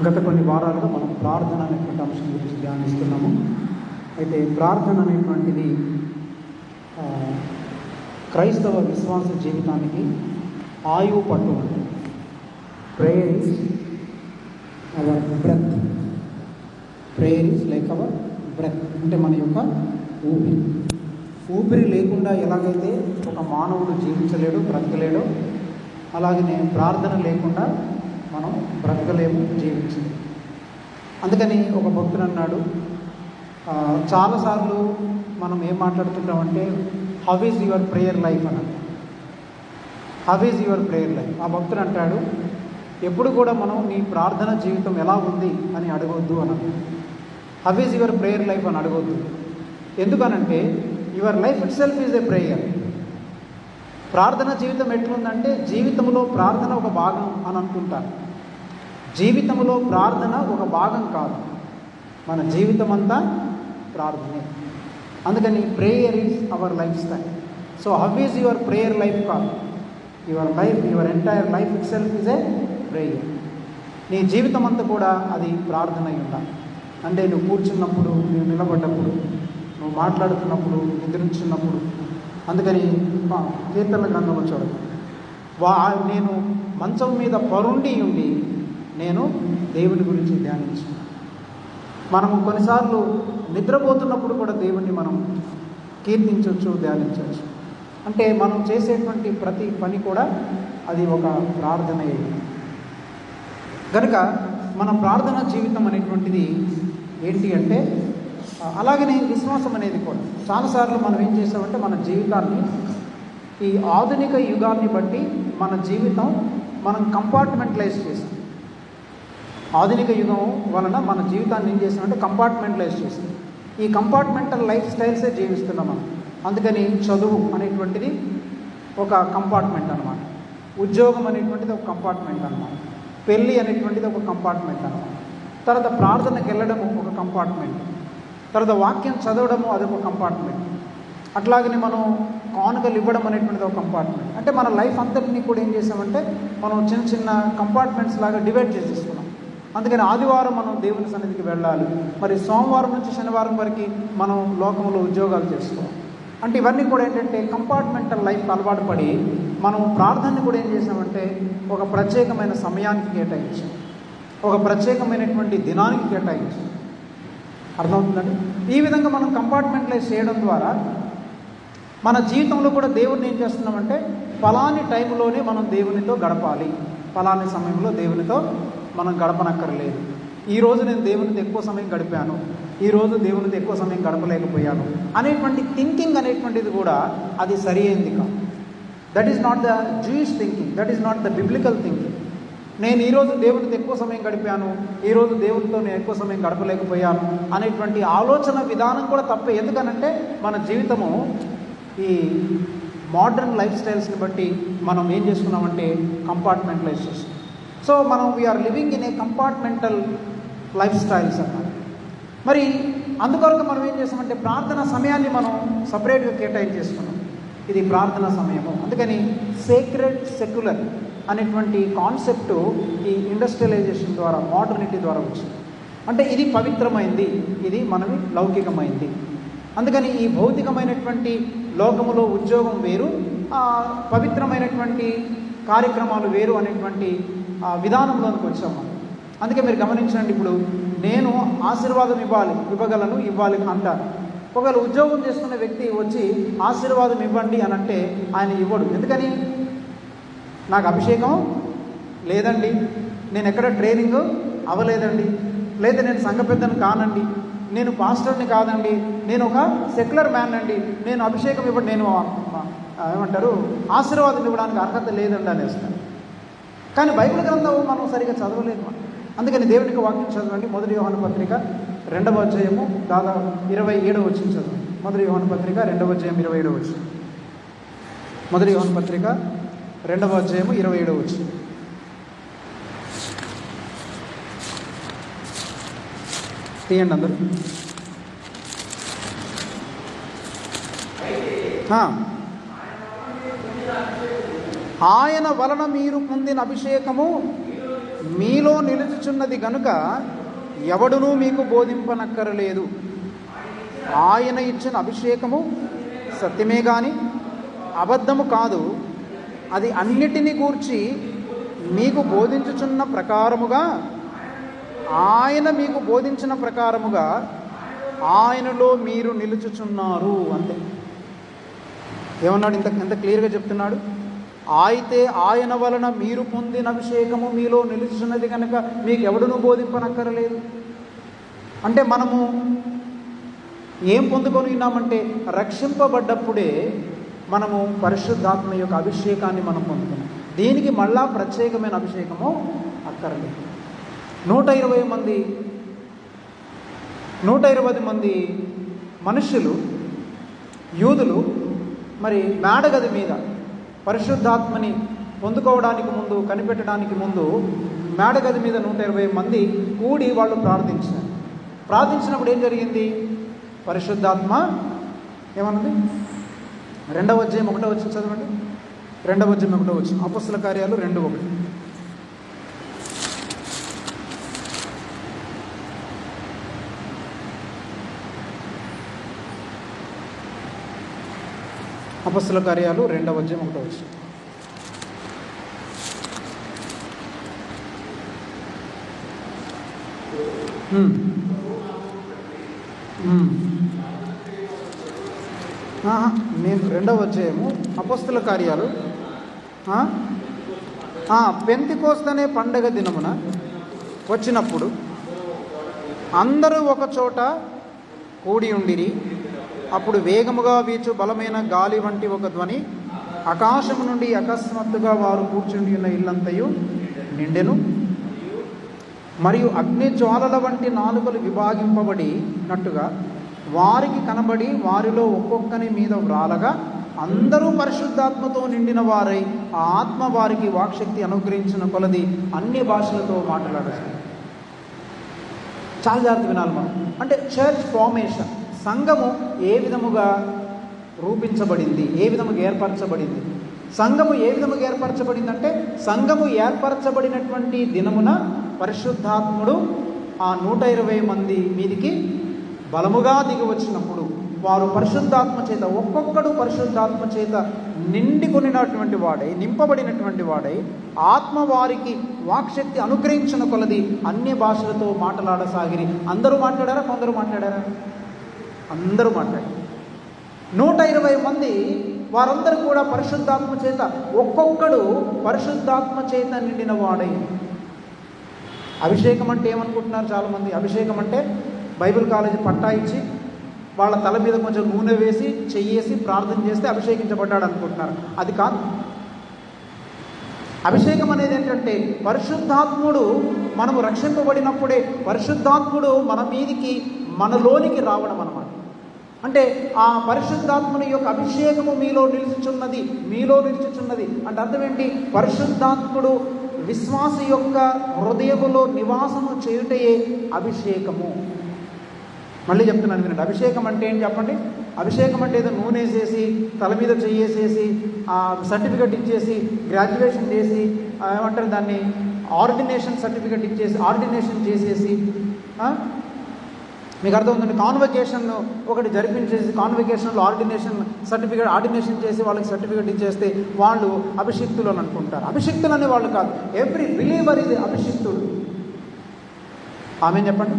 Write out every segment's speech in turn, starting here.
గత కొన్ని వారాలుగా మనం ప్రార్థన అనేటువంటి అంశం గురించి ధ్యానిస్తున్నాము. అయితే ప్రార్థన అనేటువంటిది క్రైస్తవ విశ్వాస జీవితానికి ఆయువు పట్టు అంటే prayer is our breath. Prayer is like our breath అంటే మన యొక్క ఊపిరి. ఊపిరి లేకుండా ఎలాగైతే ఒక మానవుడు జీవించలేడు, బ్రతకలేడు, అలాగనే ప్రార్థన లేకుండా మనం బ్రతకలేము, జీవించలేము. అందుకని ఒక భక్తుడు అన్నాడు, చాలాసార్లు మనం ఏం మాట్లాడుతుంటామంటే how is your prayer life అన్నాడు. How is your prayer life. ఆ భక్తుడు అంటాడు, ఎప్పుడు కూడా మనం నీ ప్రార్థన జీవితం ఎలా ఉంది అని అడగొద్దు అన్నాడు. How is your prayer life అని అడగొద్దు. ఎందుకనంటే your life itself is a prayer. ప్రార్థన జీవితం ఎట్లుందంటే జీవితంలో ప్రార్థన ఒక భాగం అని అనుకుంటారు. జీవితంలో ప్రార్థన ఒక భాగం కాదు, మన జీవితం అంతా ప్రార్థనే. అందుకని prayer is our life style. So how is your prayer life కాదు, your life, your entire life itself is a prayer. నీ జీవితం అంతా కూడా అది ప్రార్థన అయి ఉండాలి. అంటే నువ్వు కూర్చున్నప్పుడు, నువ్వు నిలబడ్డప్పుడు, నువ్వు మాట్లాడుతున్నప్పుడు, నిద్రించున్నప్పుడు. అందుకని కీర్తనల గ్రంథంలో చూడండి, నేను మంచం మీద పరుండి ఉండి నేను దేవుని గురించి ధ్యానించున్నాను. మనము కొన్నిసార్లు నిద్రపోతున్నప్పుడు కూడా దేవుణ్ణి మనం కీర్తించవచ్చు, ధ్యానించవచ్చు. అంటే మనం చేసేటువంటి ప్రతి పని కూడా అది ఒక ప్రార్థనే. కనుక మన ప్రార్థన జీవితం అనేటువంటిది ఏంటి అంటే, అలాగనే విశ్వాసం అనేది కూడా చాలాసార్లు మనం ఏం చేసామంటే మన జీవితాన్ని ఈ ఆధునిక యుగాన్ని బట్టి మన జీవితం మనం కంపార్ట్మెంటలైజ్ చేసాం. ఆధునిక యుగం వలన మన జీవితాన్ని ఏం చేసామంటే కంపార్ట్మెంటలైజ్ చేస్తాం. ఈ కంపార్ట్మెంటల్ లైఫ్ స్టైల్సే జీవిస్తున్నాం మనం. అందుకని చదువు అనేటువంటిది ఒక కంపార్ట్మెంట్ అన్నమాట, ఉద్యోగం అనేటువంటిది ఒక కంపార్ట్మెంట్ అన్నమాట, పెళ్ళి అనేటువంటిది ఒక కంపార్ట్మెంట్ అన్నమాట, తర్వాత ప్రార్థనకి వెళ్ళడము ఒక కంపార్ట్మెంట్, తర్వాత వాక్యం చదవడము అదొక కంపార్ట్మెంట్, అట్లాగని మనం కానుకలు ఇవ్వడం అనేటువంటిది ఒక కంపార్ట్మెంట్. అంటే మన లైఫ్ అంతటినీ కూడా ఏం చేసామంటే మనం చిన్న చిన్న కంపార్ట్మెంట్స్ లాగా డివైడ్ చేసేసుకున్నాం. అందుకని ఆదివారం మనం దేవుని సన్నిధికి వెళ్ళాలి, మరి సోమవారం నుంచి శనివారం వరకు మనం లోకంలో ఉద్యోగాలు చేసుకోవాలి. అంటే ఇవన్నీ కూడా ఏంటంటే కంపార్ట్మెంటల్ లైఫ్ అలవాటు పడి మనం ప్రార్థనని కూడా ఏం చేసామంటే ఒక ప్రత్యేకమైన సమయానికి కేటాయించాం, ఒక ప్రత్యేకమైనటువంటి దినానికి కేటాయించాం. అర్థమవుతుందండి? ఈ విధంగా మనం కంపార్ట్మెంటలైజ్ చేయడం ద్వారా మన జీవితంలో కూడా దేవుడిని ఏం చేస్తున్నామంటే ఫలాని టైంలోనే మనం దేవునితో గడపాలి, ఫలాని సమయంలో దేవునితో మనం గడపనక్కర్లేదు. ఈరోజు నేను దేవునితో ఎక్కువ సమయం గడిపాను, ఈరోజు దేవునితో ఎక్కువ సమయం గడపలేకపోయాను అనేటువంటి థింకింగ్ అనేటువంటిది కూడా అది సరి అయింది కాదు. That is not the Jewish thinking, that is not the biblical thinking. నేను ఈరోజు దేవునితో ఎక్కువ సమయం గడిపాను, ఈరోజు దేవునితో నేను ఎక్కువ సమయం గడపలేకపోయాను అనేటువంటి ఆలోచన విధానం కూడా తప్పే. ఎందుకనంటే మన జీవితము ఈ మోడర్న్ లైఫ్ స్టైల్స్ని బట్టి మనం ఏం చేసుకున్నామంటే కంపార్ట్మెంటలైజ్ చేస్తున్నాం. సో మనం we are living in a compartmental lifestyles అన్నమాట. మరి అందుకొరకు మనం ఏం చేస్తామంటే ప్రార్థన సమయాన్ని మనం సపరేట్గా కేటాయించేసుకున్నాం. ఇది ప్రార్థన సమయము. అందుకని సేక్రెడ్ సెక్యులర్ అనేటువంటి కాన్సెప్టు ఈ ఇండస్ట్రియలైజేషన్ ద్వారా, మోడర్నిటీ ద్వారా వచ్చింది. అంటే ఇది పవిత్రమైంది, ఇది మనవి లౌకికమైంది. అందుకని ఈ భౌతికమైనటువంటి లోకములో ఉద్యోగం వేరు, పవిత్రమైనటువంటి కార్యక్రమాలు వేరు అనేటువంటి విధానంలోనికి వచ్చాము. అందుకే మీరు గమనించండి, ఇప్పుడు నేను ఆశీర్వాదం ఇవ్వాలి అంటారు. ఒకవేళ ఉద్యోగం చేసుకునే వ్యక్తి వచ్చి ఆశీర్వాదం ఇవ్వండి అని అంటే ఆయన ఇవ్వడు. ఎందుకని? నాకు అభిషేకం లేదండి, నేను ఎక్కడ ట్రైనింగ్ అవ్వలేదండి, లేదా నేను సంఘ పెద్దను కానండి, నేను పాస్టర్ని కాదండి, నేను ఒక సెక్యులర్ మ్యాన్ అండి, నేను అభిషేకం ఇవ్వడం, నేను ఏమంటారు ఆశీర్వాదం ఇవ్వడానికి అర్హత లేదండి అనేస్తాను. కానీ బైబిల్ గ్రంథం మనం సరిగా చదవలేదు. అందుకని దేవునికి వాక్యం చదవండి. 1 యోహాను పత్రిక 2వ అధ్యాయము దాదాపు 27వ వచనం చదవండి. 1 యోహాను పత్రిక 2వ అధ్యాయం 27వ వచనం. 1 యోహాను పత్రిక 2వ అధ్యాయము 27వ వచనం. తీయండి అందరూ. ఆయన వలన మీరు పొందిన అభిషేకము మీలో నిలుచుచున్నది గనుక ఎవడునూ మీకు బోధింపనక్కరలేదు. ఆయన ఇచ్చిన అభిషేకము సత్యమే గాని అబద్ధము కాదు. అది అన్నిటినీ గూర్చి మీకు బోధించుచున్న ప్రకారముగా, ఆయన మీకు బోధించిన ప్రకారముగా ఆయనలో మీరు నిలుచుచున్నారు. అంతే. ఏమన్నాడు? ఎంత క్లియర్గా చెప్తున్నాడు. అయితే ఆయన వలన మీరు పొందిన అభిషేకము మీలో నిలుచున్నది కనుక మీకు ఎవడునూ బోధింపనక్కరలేదు. అంటే మనము ఏం పొందుకొని ఉన్నామంటే, రక్షింపబడ్డప్పుడే మనము పరిశుద్ధాత్మ యొక్క అభిషేకాన్ని మనం పొందుతున్నాం. దీనికి మళ్ళా ప్రత్యేకమైన అభిషేకము అక్కర్లేదు. 120 మంది మనుషులు, యూదులు, మరి మేడగది మీద పరిశుద్ధాత్మని పొందుకోవడానికి ముందు, కనిపెట్టడానికి ముందు మేడగది మీద 120 మంది కూడి వాళ్ళు ప్రార్థించినప్పుడు ఏం జరిగింది? పరిశుద్ధాత్మ ఏమన్నది? 2వ అధ్యాయం 1వ వచనం చదవండి. 2వ అధ్యాయం 1వ వచనం, అపొస్తలుల కార్యాలు 2:1. అపొస్తలుల కార్యాలు 2వ అధ్యాయం 1వ వచనం. నేను 2వ అధ్యాయము అపొస్తలుల కార్యాలు పెంతెకోస్తు అనే పండగ దినమున వచ్చినప్పుడు అందరూ ఒక చోట కూడి ఉండిరి. అప్పుడు వేగముగా వీచు బలమైన గాలి వంటి ఒక ధ్వని ఆకాశము నుండి అకస్మాత్తుగా వారు కూర్చుండి ఉన్న ఇల్లంతయు నిండెను. మరియు అగ్ని జ్వాలల వంటి నాలుకలు విభాగింపబడినట్టుగా వారికి కనబడి వారిలో ఒక్కొక్కని మీద వ్రాలగా అందరూ పరిశుద్ధాత్మతో నిండిన వారై ఆ ఆత్మ వారికి వాక్శక్తి అనుగ్రహించిన కొలది అన్ని భాషలతో మాట్లాడారు. చాలా జాగ్రత్త వినాలి మనం. అంటే చర్చ్ ఫార్మేషన్, సంఘము ఏ విధముగా రూపించబడింది, ఏ విధముగా ఏర్పరచబడింది. సంఘము ఏ విధముగా ఏర్పరచబడిందంటే, సంఘము ఏర్పరచబడినటువంటి దినమున పరిశుద్ధాత్ముడు ఆ 120 మంది మీదికి బలముగా దిగి వచ్చినప్పుడు వారు పరిశుద్ధాత్మ చేత, ఒక్కొక్కడు పరిశుద్ధాత్మ చేత నిండుకొనినటువంటి వాడై, నింపబడినటువంటి వాడై, ఆత్మ వారికి వాక్శక్తి అనుగ్రహించిన కొలది అన్య భాషలతో మాట్లాడసాగిరి. అందరూ మాట్లాడారా? కొందరు మాట్లాడారా? అందరూ మాట్లాడారు. 120 మంది వారందరూ కూడా పరిశుద్ధాత్మ చేత, ఒక్కొక్కడు పరిశుద్ధాత్మ చేత నిండిన వాడై. అభిషేకం అంటే ఏమనుకుంటున్నారు చాలామంది? అభిషేకం అంటే బైబిల్ కాలేజీ పట్టా ఇచ్చి వాళ్ళ తల మీద కొంచెం నూనె వేసి చెయ్యేసి ప్రార్థన చేస్తే అభిషేకించబడ్డాడు అనుకుంటున్నారు. అది కాదు. అభిషేకం అనేది ఏంటంటే, పరిశుద్ధాత్ముడు, మనము రక్షింపబడినప్పుడే పరిశుద్ధాత్ముడు మన మీదికి, మనలోనికి రావడం అన్నమాట. అంటే ఆ పరిశుద్ధాత్ముని యొక్క అభిషేకము మీలో నిలుచుచున్నది అంటే అర్థం ఏంటి? పరిశుద్ధాత్ముడు విశ్వాసి యొక్క హృదయములో నివాసము చేయుటయే అభిషేకము. మళ్ళీ చెప్తున్నాను వినండి. అభిషేకం అంటే ఏంటి చెప్పండి? అభిషేకం అంటే ఏదో నూనె వేసేసి, తల మీద చెయ్యేసేసి, సర్టిఫికెట్ ఇచ్చేసి, గ్రాడ్యుయేషన్ చేసి, ఏమంటారు దాన్ని, ఆర్డినేషన్ సర్టిఫికెట్ ఇచ్చేసి, ఆర్డినేషన్ చేసేసి, మీకు అర్థమవుతుంది. కాన్వకేషన్ ఒకటి జరిపించేసి, కాన్వకేషన్లో ఆర్డినేషన్ చేసి వాళ్ళకి సర్టిఫికెట్ ఇచ్చేస్తే వాళ్ళు అభిషిక్తులు అని అనుకుంటారు. అభిషిక్తులు అనే వాళ్ళు కాదు. ఎవ్రీ బిలీవర్ ఇది అభిషిక్తుడు. ఆమె చెప్పండి.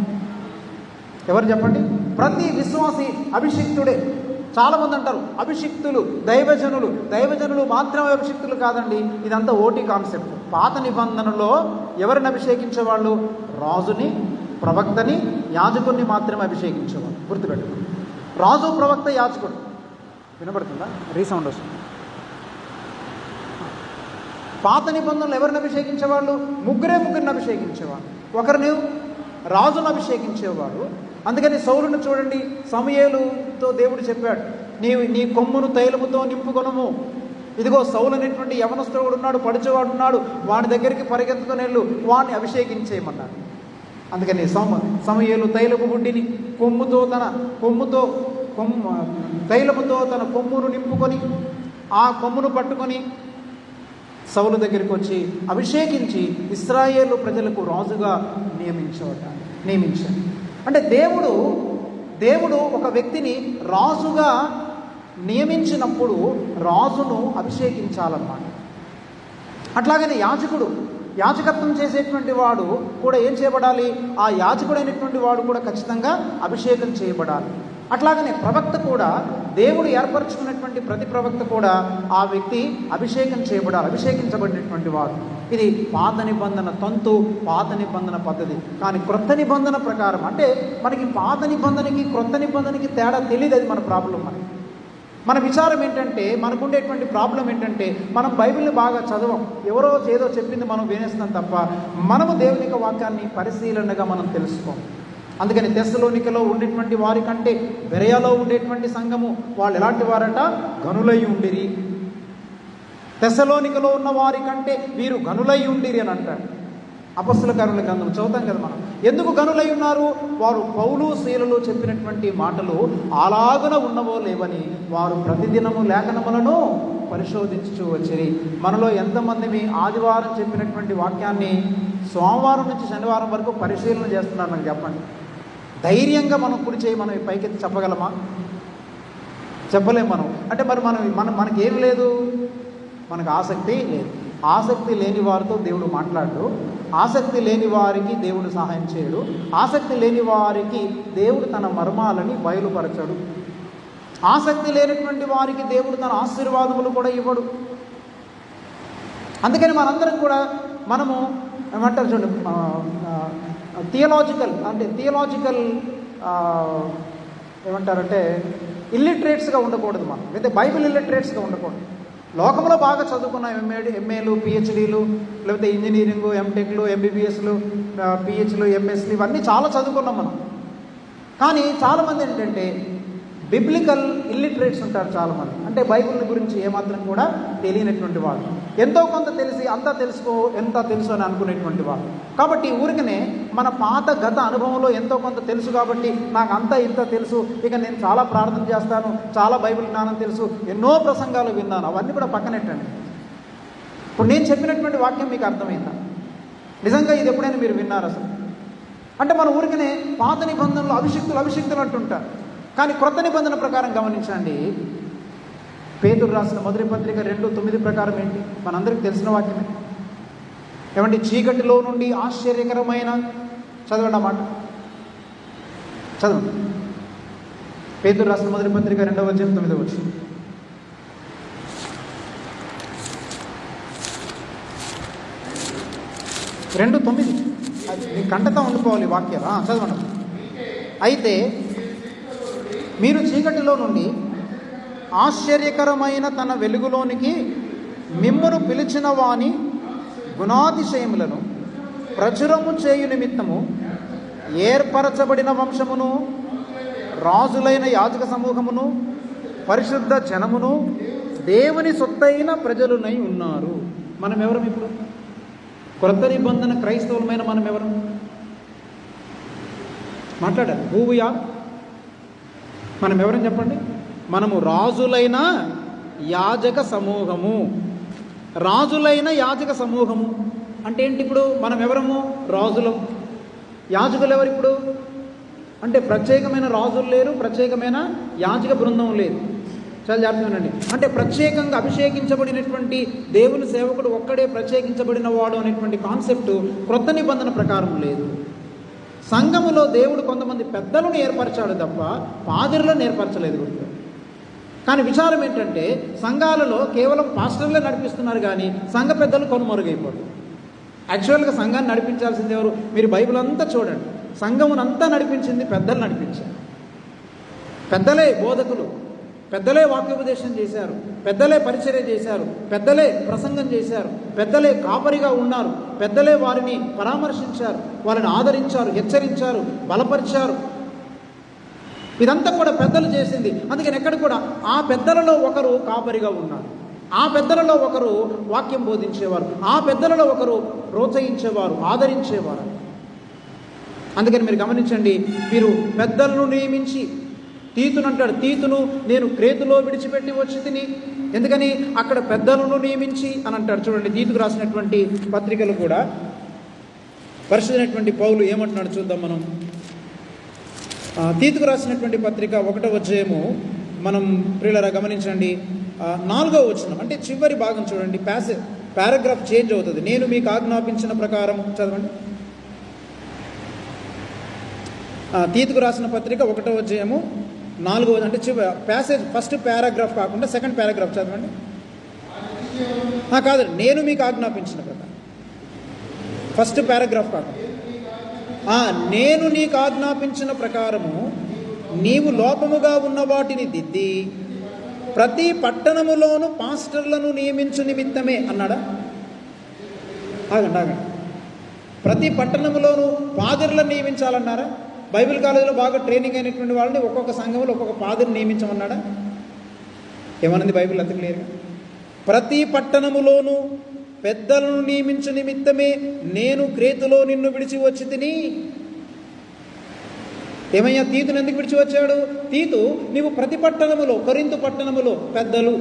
ఎవరు చెప్పండి? ప్రతి విశ్వాసి అభిషిక్తుడే. చాలామంది అంటారు అభిషిక్తులు దైవజనులు మాత్రమే అభిషిక్తులు కాదండి. ఇదంతా ఓటీ కాన్సెప్ట్. పాత నిబంధనలో ఎవరిని అభిషేకించేవాళ్ళు? రాజుని, ప్రవక్తని, యాజకుడిని మాత్రమే అభిషేకించేవాళ్ళు. గుర్తుపెట్టుకోండి. రాజు, ప్రవక్త, యాజకుడు. వినపడుతుందా? రీసౌండ్ వస్తుంది. పాత నిబంధనలు ఎవరిని అభిషేకించేవాళ్ళు? ముగ్గురిని అభిషేకించేవాళ్ళు. ఒకరిని రాజును అభిషేకించేవాడు. అందుకని సౌలును చూడండి, సమూయేలుతో దేవుడు చెప్పాడు, నీ కొమ్మును తైలముతో నింపుకొనము. ఇదిగో సౌలు అనేటువంటి యవనస్తుడు ఉన్నాడు, పడిచేవాడు ఉన్నాడు, వాడి దగ్గరికి పరిగెత్తుకుని వెళ్ళు, వాడిని అభిషేకించేయమన్నాడు. అందుకని సమూయేలు తైలపు గుడ్డిని తైలముతో తన కొమ్మును నింపుకొని, ఆ కొమ్మును పట్టుకొని సౌలు దగ్గరికి వచ్చి అభిషేకించి ఇశ్రాయేలు ప్రజలకు రాజుగా నియమించాడు. అంటే దేవుడు ఒక వ్యక్తిని రాజుగా నియమించినప్పుడు రాజును అభిషేకించాలన్నమాట. అట్లాగనే యాజకత్వం చేసేటువంటి వాడు కూడా ఏం చేయబడాలి? ఆ యాజకుడైనటువంటి వాడు కూడా ఖచ్చితంగా అభిషేకం చేయబడాలి. అట్లాగనే ప్రవక్త కూడా, దేవుడు ఏర్పరచుకున్నటువంటి ప్రతి ప్రవక్త కూడా ఆ వ్యక్తి అభిషేకం చేయబడాలి, అభిషేకించబడినటువంటి వాడు. ఇది పాత నిబంధన తంతు, పాత నిబంధన పద్ధతి. కానీ క్రొత్త నిబంధన ప్రకారం, అంటే మనకి పాత నిబంధనకి క్రొత్త నిబంధనకి తేడా తెలియదు. అది మన ప్రాబ్లం. మన విచారం ఏంటంటే, మనకుండేటువంటి ప్రాబ్లం ఏంటంటే, మనం బైబిల్ని బాగా చదవం, ఎవరో ఏదో చెప్పింది మనం వినేస్తున్నాం తప్ప మనము దేవుని యొక్క వాక్యాన్ని పరిశీలనగా మనం తెలుసుకోం. అందుకని తెస్సలోనికలో ఉండేటువంటి వారి కంటే బెరయలో ఉండేటువంటి సంఘము వాళ్ళు ఎలాంటి వారట? గనులై ఉండిరి. తెస్సలోనికలో ఉన్న వారి కంటే వీరు గనులై ఉండిరి అని అంటాడు. అపొస్తల కార్యాల గ్రంథం చదువుతాం కదా మనం. ఎందుకు గనులై ఉన్నారు? వారు పౌలు శీలలు చెప్పినటువంటి మాటలు అలాగున ఉన్నవో లేవని వారు ప్రతిదినము లేఖనములను పరిశోధించు వచ్చిరి. మనలో ఎంతమంది ఆదివారం చెప్పినటువంటి వాక్యాన్ని సోమవారం నుంచి శనివారం వరకు పరిశీలన చేస్తున్నారు? నాకు చెప్పండి. ధైర్యంగా మనం కుడి చేయి మనం పైకెత్తి చెప్పగలమా? చెప్పలేం మనం. అంటే మరి మనకేం లేదు, మనకు ఆసక్తి లేదు. ఆసక్తి లేని వారితో దేవుడు మాట్లాడు, ఆసక్తి లేని వారికి దేవుడు సహాయం చేయడు, ఆసక్తి లేని వారికి దేవుడు తన మర్మాలని బయలుపరచడు, ఆసక్తి లేనటువంటి వారికి దేవుడు తన ఆశీర్వాదములు కూడా ఇవ్వడు. అందుకని మనందరం కూడా మనము ఏమంటారు చూడండి, థియలాజికల్ ఏమంటారంటే ఇల్లిటరేట్స్గా ఉండకూడదు మనం, లేదా బైబిల్ ఇల్లిటరేట్స్గా ఉండకూడదు. లోకంలో బాగా చదువుకున్న ఎంఏలు, పిహెచ్డీలు, లేకపోతే ఇంజనీరింగ్, ఎంటెక్లు, ఎంబీబీఎస్లు, పిహెచ్లు, ఎంఎస్లు ఇవన్నీ చాలా చదువుకున్నాం మనం. కానీ చాలామంది ఏంటంటే బిబ్లికల్ ఇల్లిటరేట్స్ ఉంటారు చాలామంది. అంటే బైబిల్ గురించి ఏమాత్రం కూడా తెలియనటువంటి వాళ్ళు, ఎంతో కొంత తెలిసి ఎంత తెలుసు అని అనుకునేటువంటి వాళ్ళు. కాబట్టి ఊరికనే మన పాత గత అనుభవంలో ఎంతో కొంత తెలుసు కాబట్టి నాకు ఇంత తెలుసు, ఇక నేను చాలా ప్రార్థన చేస్తాను, చాలా బైబిల్ జ్ఞానం తెలుసు, ఎన్నో ప్రసంగాలు విన్నాను, అవన్నీ కూడా పక్కనెట్టండి. ఇప్పుడు నేను చెప్పినటువంటి వాక్యం మీకు అర్థమైందా? నిజంగా ఇది ఎప్పుడైనా మీరు విన్నారు అసలు? అంటే మన ఊరికనే పాత నిబంధనలు అభిషిక్తులు అంటుంటారు. కానీ క్రొత్త నిబంధన ప్రకారం గమనించండి, పేతురు రాసిన మొదటి పత్రిక 2:9 ప్రకారం ఏంటి? మనందరికీ తెలిసిన వాక్యమే. ఏమంటే చీకటిలో నుండి ఆశ్చర్యకరమైన, చదవండి అన్నమాట, చదవండి. పేతురు రాసిన మొదటి పత్రిక 2వ అధ్యాయం 9వ వచనం. రెండు 9 మీ కంటతో ఉండిపోవాలి వాక్యాలు. చదవండి. అయితే మీరు చీకటిలో నుండి ఆశ్చర్యకరమైన తన వెలుగులోనికి మిమ్మును పిలిచిన వాని గుణాతిశయములను ప్రచురము చేయు నిమిత్తము ఏర్పరచబడిన వంశమును, రాజులైన యాజక సమూహమును, పరిశుద్ధ జనమును, దేవుని సొత్తైన ప్రజలునై ఉన్నారు. మనం ఎవరం ఇప్పుడు? క్రొత్త నిబంధన క్రైస్తవులమైన మనం ఎవరం? మాట్లాడారు. భూయా మనం ఎవరని చెప్పండి? మనము రాజులైన యాజక సమూహము. రాజులైన యాజక సమూహము అంటే ఏంటి? ఇప్పుడు మనం ఎవరము? రాజులం. యాజకులు ఎవరు ఇప్పుడు? అంటే ప్రత్యేకమైన రాజులు లేరు, ప్రత్యేకమైన యాజక బృందం లేదు. చాలా జాగ్రత్తగానండి. అంటే ప్రత్యేకంగా అభిషేకించబడినటువంటి దేవుని సేవకుడు ఒక్కడే ప్రత్యేకించబడిన వాడు అనేటువంటి కాన్సెప్ట్ క్రొత్త నిబంధన ప్రకారం లేదు. సంఘములో దేవుడు కొంతమంది పెద్దలను ఏర్పరచాడు తప్ప పాదిరులను ఏర్పరచలేదు. కానీ విచారం ఏంటంటే సంఘాలలో కేవలం పాస్టర్లే నడిపిస్తున్నారు, కానీ సంఘ పెద్దలు కొనుమరుగైపోరు. యాక్చువల్గా సంఘాన్ని నడిపించాల్సింది ఎవరు? మీరు బైబిల్ అంతా చూడండి, సంఘమునంతా నడిపించింది పెద్దలు నడిపించారు. పెద్దలే బోధకులు, పెద్దలే వాక్యోపదేశం చేశారు, పెద్దలే పరిచర్య చేశారు, పెద్దలే ప్రసంగం చేశారు, పెద్దలే కాపరిగా ఉన్నారు, పెద్దలే వారిని పరామర్శించారు, వారిని ఆదరించారు, హెచ్చరించారు, బలపరిచారు. ఇదంతా కూడా పెద్దలు చేసింది. అందుకని ఎక్కడ కూడా ఆ పెద్దలలో ఒకరు కాపరిగా ఉన్నారు, ఆ పెద్దలలో ఒకరు వాక్యం బోధించేవారు, ఆ పెద్దలలో ఒకరు ప్రోత్సహించేవారు, ఆదరించేవారు. అందుకని మీరు గమనించండి, మీరు పెద్దలను నియమించి, తీతునంటాడు, తీతును నేను క్రేతులో విడిచిపెట్టి వచ్చి తిని ఎందుకని అక్కడ పెద్దలను నియమించి అని అంటాడు. చూడండి, తీతుకు రాసినటువంటి పత్రికలు కూడా పరిశుద్ధైనటువంటి పౌలు ఏమంటున్నాడు చూద్దాం మనం. తీతుకు రాసినటువంటి పత్రిక 1వ అధ్యాయము మనం ప్రియులారా గమనించండి, 4వ వచనం అంటే చివరి భాగం చూడండి. పారాగ్రాఫ్ చేంజ్ అవుతుంది. నేను మీకు ఆజ్ఞాపించిన ప్రకారం చదవండి. తీతుకు రాసిన పత్రిక 1వ అధ్యాయము 4వ అంటే ప్యాసేజ్ ఫస్ట్ పారాగ్రాఫ్ కాకుండా సెకండ్ పారాగ్రాఫ్ చదవండి. కాదండి, నేను మీకు ఆజ్ఞాపించిన ప్రకారం ఫస్ట్ పారాగ్రాఫ్ కాకుండా నేను నీకు ఆజ్ఞాపించిన ప్రకారము నీవు లోపముగా ఉన్న వాటిని దిద్ది ప్రతి పట్టణములోను పాస్టర్లను నియమించు నిమిత్తమే అన్నాడా? ఆగండి. ప్రతి పట్టణములోను పాదరులను నియమించాలన్నారా? బైబిల్ కాలేజీలో బాగా ట్రైనింగ్ అయినటువంటి వాళ్ళని ఒక్కొక్క సంఘంలో ఒక్కొక్క పాదరిని నియమించమన్నాడా? ఏమన్నది బైబిల్ అంత క్లియర్గా? ప్రతి పట్టణములోను పెద్దలను నియమించు నిమిత్తమే నేను క్రేతులో నిన్ను విడిచి వచ్చి తిని. ఏమయ్యా, తీతును ఎందుకు విడిచి వచ్చాడు? తీతు నీవు ప్రతి పట్టణములో, కొరింథు పట్టణములో పెద్దలు,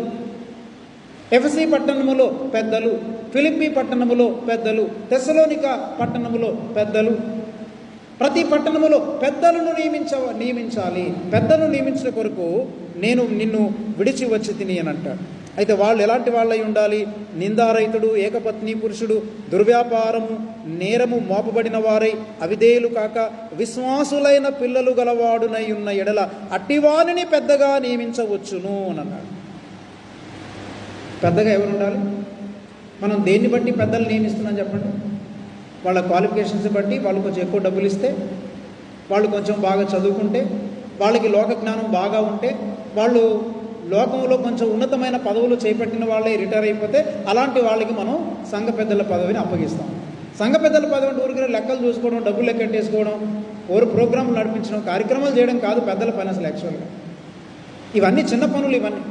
ఎఫెసీ పట్టణములో పెద్దలు, ఫిలిప్పీ పట్టణములో పెద్దలు, తెస్సలోనిక పట్టణములో పెద్దలు, ప్రతి పట్టణములో పెద్దలను నియమించాలి. పెద్దలను నియమించిన కొరకు నేను నిన్ను విడిచి వచ్చి తిని అని అంటాడు. అయితే వాళ్ళు ఎలాంటి వాళ్ళై ఉండాలి? నిందారహితుడు, ఏకపత్ని పురుషుడు, దుర్వ్యాపారము, నేరము మోపబడిన వారై, అవిధేయులు కాక విశ్వాసులైన పిల్లలు గలవాడునై ఉన్న ఎడల అట్టివానిని పెద్దగా నియమించవచ్చును అని అన్నాడు. పెద్దగా ఎవరు ఉండాలి? మనం దేన్ని బట్టి పెద్దలు నియమిస్తున్నాం చెప్పండి? వాళ్ళ క్వాలిఫికేషన్స్ బట్టి. వాళ్ళు కొంచెం ఎక్కువ డబ్బులు ఇస్తే, వాళ్ళు కొంచెం బాగా చదువుకుంటే, వాళ్ళకి లోక జ్ఞానం బాగా ఉంటే, వాళ్ళు లోకంలో కొంచెం ఉన్నతమైన పదవులు చేపట్టిన వాళ్ళే రిటైర్ అయిపోతే అలాంటి వాళ్ళకి మనం సంఘ పెద్దల పదవిని అప్పగిస్తాం. సంఘ పెద్దల పదవి అంటే ఊరికే లెక్కలు చూసుకోవడం, డబ్బులు లెక్కెట్టేసుకోవడం, ఓరు ప్రోగ్రాంలు నడిపించడం, కార్యక్రమాలు చేయడం కాదు పెద్దల పని అసలు. యాక్చువల్గా ఇవన్నీ చిన్న పనులు. ఇవన్నీ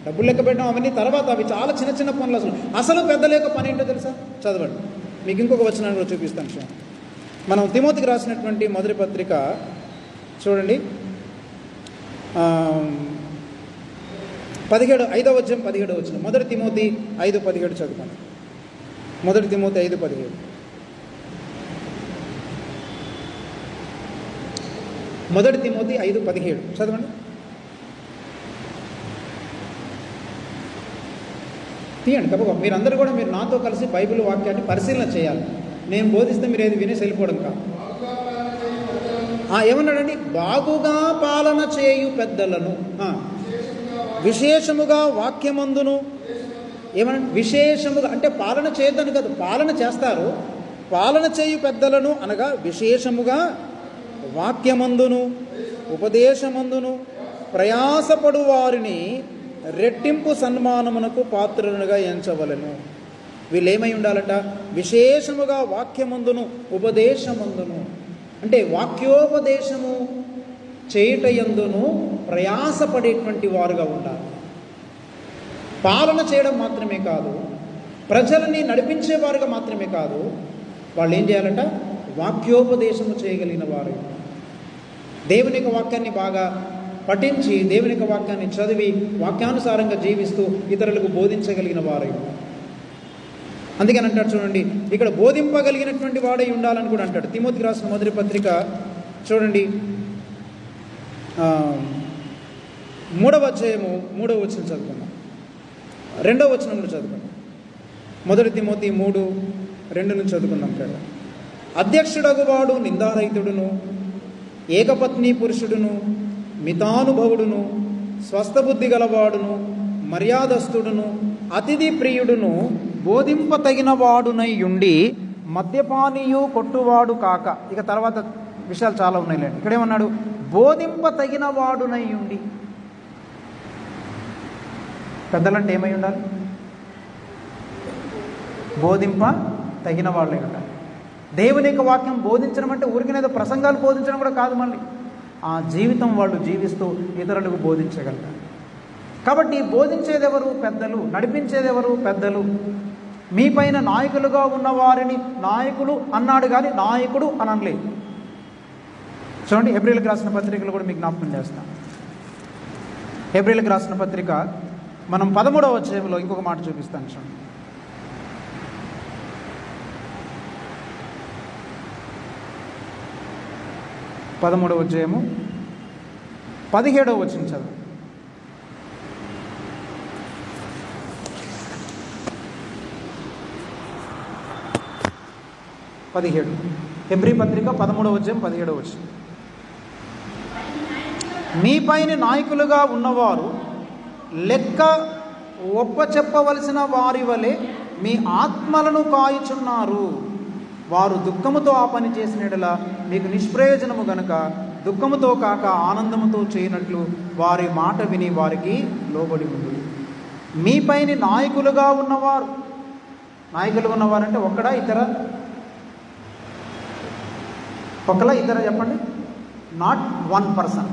డబ్బులు లెక్క పెట్టడం అవన్నీ తర్వాత. అవి చాలా చిన్న చిన్న పనులు. అసలు పెద్దల యొక్క పని ఏంటో తెలుసా? చదవండి, మీకు ఇంకొక వచనాన్ని కూడా చూపిస్తాను. చూడండి, మనం తిమోతికి రాసినటువంటి మొదటి పత్రిక చూడండి, 5వ అధ్యాయం 17వ వచనం. మొదటి తిమోతి 5:17 చదువుకోండి. మొదటి తిమోతి 5:17. మొదటి తిమోతి 5:17 చదవండి. తీయండి కబుగా. మీరందరూ కూడా మీరు నాతో కలిసి బైబిల్ వాక్యాన్ని పరిశీలన చేయాలి. నేను బోధిస్తే మీరు ఏది వినేసి వెళ్ళిపోవడం కాదు. ఏమన్నాడండి? బాగుగా పాలన చేయు పెద్దలను, విశేషముగా వాక్యమందును. ఏమన్నా విశేషముగా అంటే పాలన చేయొద్దని కాదు, పాలన చేస్తారు. పాలన చేయు పెద్దలను అనగా విశేషముగా వాక్యమందును ఉపదేశమందును ప్రయాసపడు వారిని రెట్టింపు సన్మానమునకు పాత్రులుగా ఎంచవలెను. వీళ్ళు ఏమై ఉండాలంట? విశేషముగా వాక్యమందును ఉపదేశమందును అంటే వాక్యోపదేశము చేయుటయందును ప్రయాసపడేటువంటి వారుగా ఉండాలి. పాలన చేయడం మాత్రమే కాదు, ప్రజలని నడిపించేవారుగా మాత్రమే కాదు, వాళ్ళు ఏం చేయాలంట? వాక్యోపదేశము చేయగలిగిన వారు. దేవుని యొక్క వాక్యాన్ని బాగా పఠించి, దేవుని యొక్క వాక్యాన్ని చదివి, వాక్యానుసారంగా జీవిస్తూ ఇతరులకు బోధించగలిగిన వారు. అందుకని అంటాడు చూడండి, ఇక్కడ బోధింపగలిగినటువంటి వాడై ఉండాలని కూడా అంటాడు. తిమోతికి రాసిన మొదటి పత్రిక చూడండి, 3వ అధ్యాయము 3వ వచనం చదువుకున్నాం. 2వ వచనం కూడా చదువుకున్నాం. మొదటి తిమోతి 3:2 నుంచి చదువుకుందాం. కదా, అధ్యక్షుడగువాడు నిందారహితుడును, ఏకపత్ని పురుషుడును, మితానుభవుడును, స్వస్థబుద్ధి గలవాడును, మర్యాదస్తుడును, అతిథి ప్రియుడును, బోధింపతగిన వాడునై ఉండి మద్యపానీయు కొట్టువాడు కాక. ఇక తర్వాత విషయాలు చాలా ఉన్నాయి. ఇక్కడేమన్నాడు? బోధింపతగిన వాడునై ఉండి. పెద్దలంటే ఏమై ఉండాలి? బోధింప తగిన వాళ్ళే ఉండాలి. దేవుని యొక్క వాక్యం బోధించడం అంటే ఊరికినేదో ప్రసంగాలు బోధించడం కూడా కాదు. మళ్ళీ ఆ జీవితం వాళ్ళు జీవిస్తూ ఇతరులకు బోధించగలగాలి. కాబట్టి బోధించేదెవరు? పెద్దలు. నడిపించేదెవరు? పెద్దలు. మీ పైన నాయకులుగా ఉన్న వారిని నాయకులు అన్నాడు కానీ నాయకుడు అని అనలేదు. చూడండి, హెబ్రీయులకు రాసిన పత్రికలు కూడా మీకు జ్ఞాపకం చేస్తాను. హెబ్రీయులకు రాసిన పత్రిక మనం 13వ అధ్యాయంలో ఇంకొక మాట చూపిస్తాను చూడండి. 13వ అధ్యాయము 17వ వచనం చదువు. 17 హెబ్రీ పత్రిక 13వ అధ్యాయం 17వ వచనం. మీపైన నాయకులుగా ఉన్నవారు లెక్క ఒప్పచెప్పవలసిన వారి వలె మీ ఆత్మలను కాయుచున్నారు. వారు దుఃఖముతో ఆ పని చేసిన యెడల మీకు నిష్ప్రయోజనము గనుక దుఃఖముతో కాక ఆనందముతో చేయనట్లు వారి మాట విని వారికి లోబడి ఉండు. మీపైన నాయకులుగా ఉన్నవారు, నాయకులు ఉన్నవారంటే ఒకడా ఇతర చెప్పండి. నాట్ వన్ పర్సన్,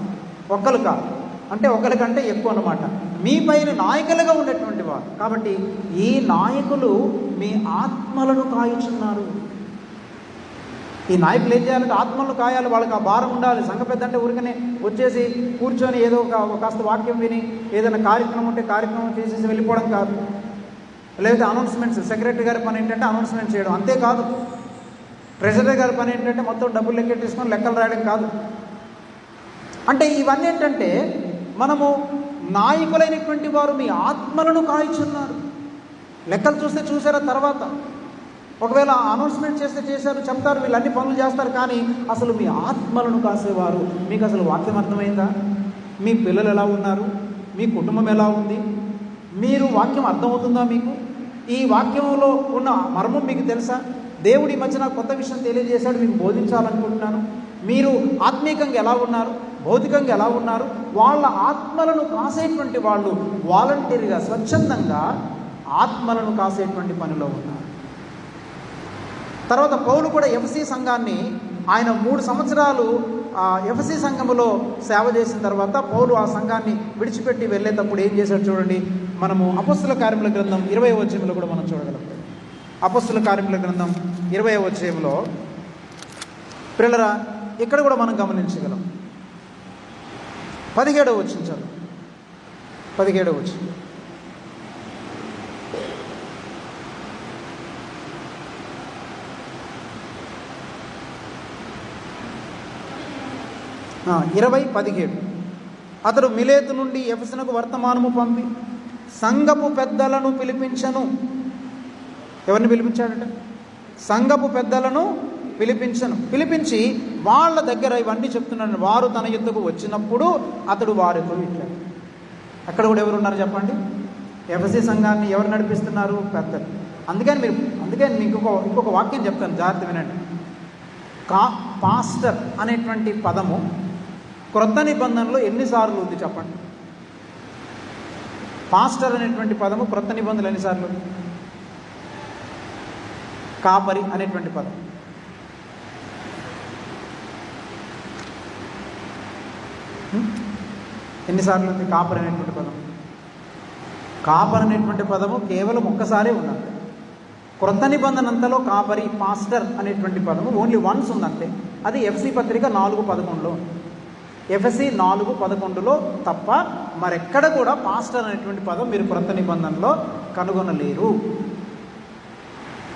ఒకరు కాదు, అంటే ఒకరికంటే ఎక్కువ అన్నమాట. మీ పైన నాయకులుగా ఉండేటువంటి వారు. కాబట్టి ఈ నాయకులు మీ ఆత్మలను కాయుచున్నారు. ఈ నాయకులు ఏం చేయాలంటే ఆత్మలను కాయాలి, వాళ్ళకి ఆ భారం ఉండాలి. సంఘ పెద్ద అంటే ఊరికనే వచ్చేసి కూర్చొని ఏదో కాస్త వాక్యం విని ఏదైనా కార్యక్రమం ఉంటే కార్యక్రమం చేసేసి వెళ్ళిపోవడం కాదు. లేకపోతే అనౌన్స్మెంట్స్, సెక్రటరీ గారి పని ఏంటంటే అనౌన్స్మెంట్ చేయడం, అంతేకాదు. ట్రెజరీ గారి పని ఏంటంటే మొత్తం డబ్బులు లెక్కెట్టేసుకొని లెక్కలు రాయడం కాదు. అంటే ఇవన్నీ ఏంటంటే మనము నాయకులైనటువంటి వారు మీ ఆత్మలను కాయిచున్నారు. లెక్కలు చూస్తే చూసారా, తర్వాత ఒకవేళ అనౌన్స్మెంట్ చేస్తే చేశారు, చెప్తారు, వీళ్ళు అన్ని పనులు చేస్తారు, కానీ అసలు మీ ఆత్మలను కాసేవారు. మీకు అసలు వాక్యం అర్థమైందా? మీ పిల్లలు ఎలా ఉన్నారు? మీ కుటుంబం ఎలా ఉంది? మీరు వాక్యం అర్థమవుతుందా మీకు? ఈ వాక్యంలో ఉన్న మర్మం మీకు తెలుసా? దేవుడి మధ్య నాకు కొత్త విషయం తెలియజేశాడు, మీకు బోధించాలనుకుంటున్నాను. మీరు ఆత్మీయంగా ఎలా ఉన్నారు, భౌతికంగా ఎలా ఉన్నారు? వాళ్ళ ఆత్మలను కాసేటువంటి వాళ్ళు వాలంటీర్గా స్వచ్ఛందంగా ఆత్మలను కాసేటువంటి పనిలో ఉన్నారు. తర్వాత పౌలు కూడా ఎఫెసీ సంఘాన్ని ఆయన 3 సంవత్సరాలు ఎఫెసీ సంఘములో సేవ చేసిన తర్వాత పౌలు ఆ సంఘాన్ని విడిచిపెట్టి వెళ్ళేటప్పుడు ఏం చేశాడు చూడండి. మనము అపొస్తలుల కార్యముల గ్రంథం 20వ అధ్యాయంలో కూడా మనం చూడగలం. అపొస్తలుల కార్యముల గ్రంథం 20వ అధ్యాయంలో పిల్లరా ఇక్కడ కూడా మనం గమనించగలం. 17వ వచనం చాలు. 17వ వచనం. ఆ 20:17 అతడు మిలేతు నుండి ఎఫెసునకు వర్తమానము పంపి సంఘపు పెద్దలను పిలిపించను. ఎవరిని పిలిపించాడట? సంఘపు పెద్దలను పిలిపించి వాళ్ళ దగ్గర ఇవన్నీ చెప్తున్నాడు. వారు తన యుద్ధకు వచ్చినప్పుడు అతడు వారితో ఇచ్చాడు. అక్కడ కూడా ఎవరు ఉన్నారు చెప్పండి? ఎఫెసీ సంఘాన్ని ఎవరు నడిపిస్తున్నారు? పెద్దలు. అందుకని మీకు ఇంకొక వాక్యం చెప్తాను, జాగ్రత్త వినండి. పాస్టర్ అనేటువంటి పదము క్రొత్త నిబంధనలో ఎన్నిసార్లు ఉంది చెప్పండి? పాస్టర్ అనేటువంటి పదము క్రొత్త నిబంధనలు ఎన్నిసార్లు ఉంది? కాపరి అనేటువంటి పదం ఎన్నిసార్లు ఉంది? కాపరి అనేటువంటి పదం. కాపరి అనేటువంటి పదము కేవలం ఒక్కసారే ఉన్నది. క్రొత్త నిబంధన అంతలో కాపరి, పాస్టర్ అనేటువంటి పదము ఓన్లీ వన్స్ ఉందంటే అది ఎఫ్ఎసీ పత్రిక 4:11లో, ఎఫ్ఎసీ 4:11లో తప్ప మరెక్కడ కూడా పాస్టర్ అనేటువంటి పదం మీరు క్రొత్త నిబంధనలో కనుగొనలేరు.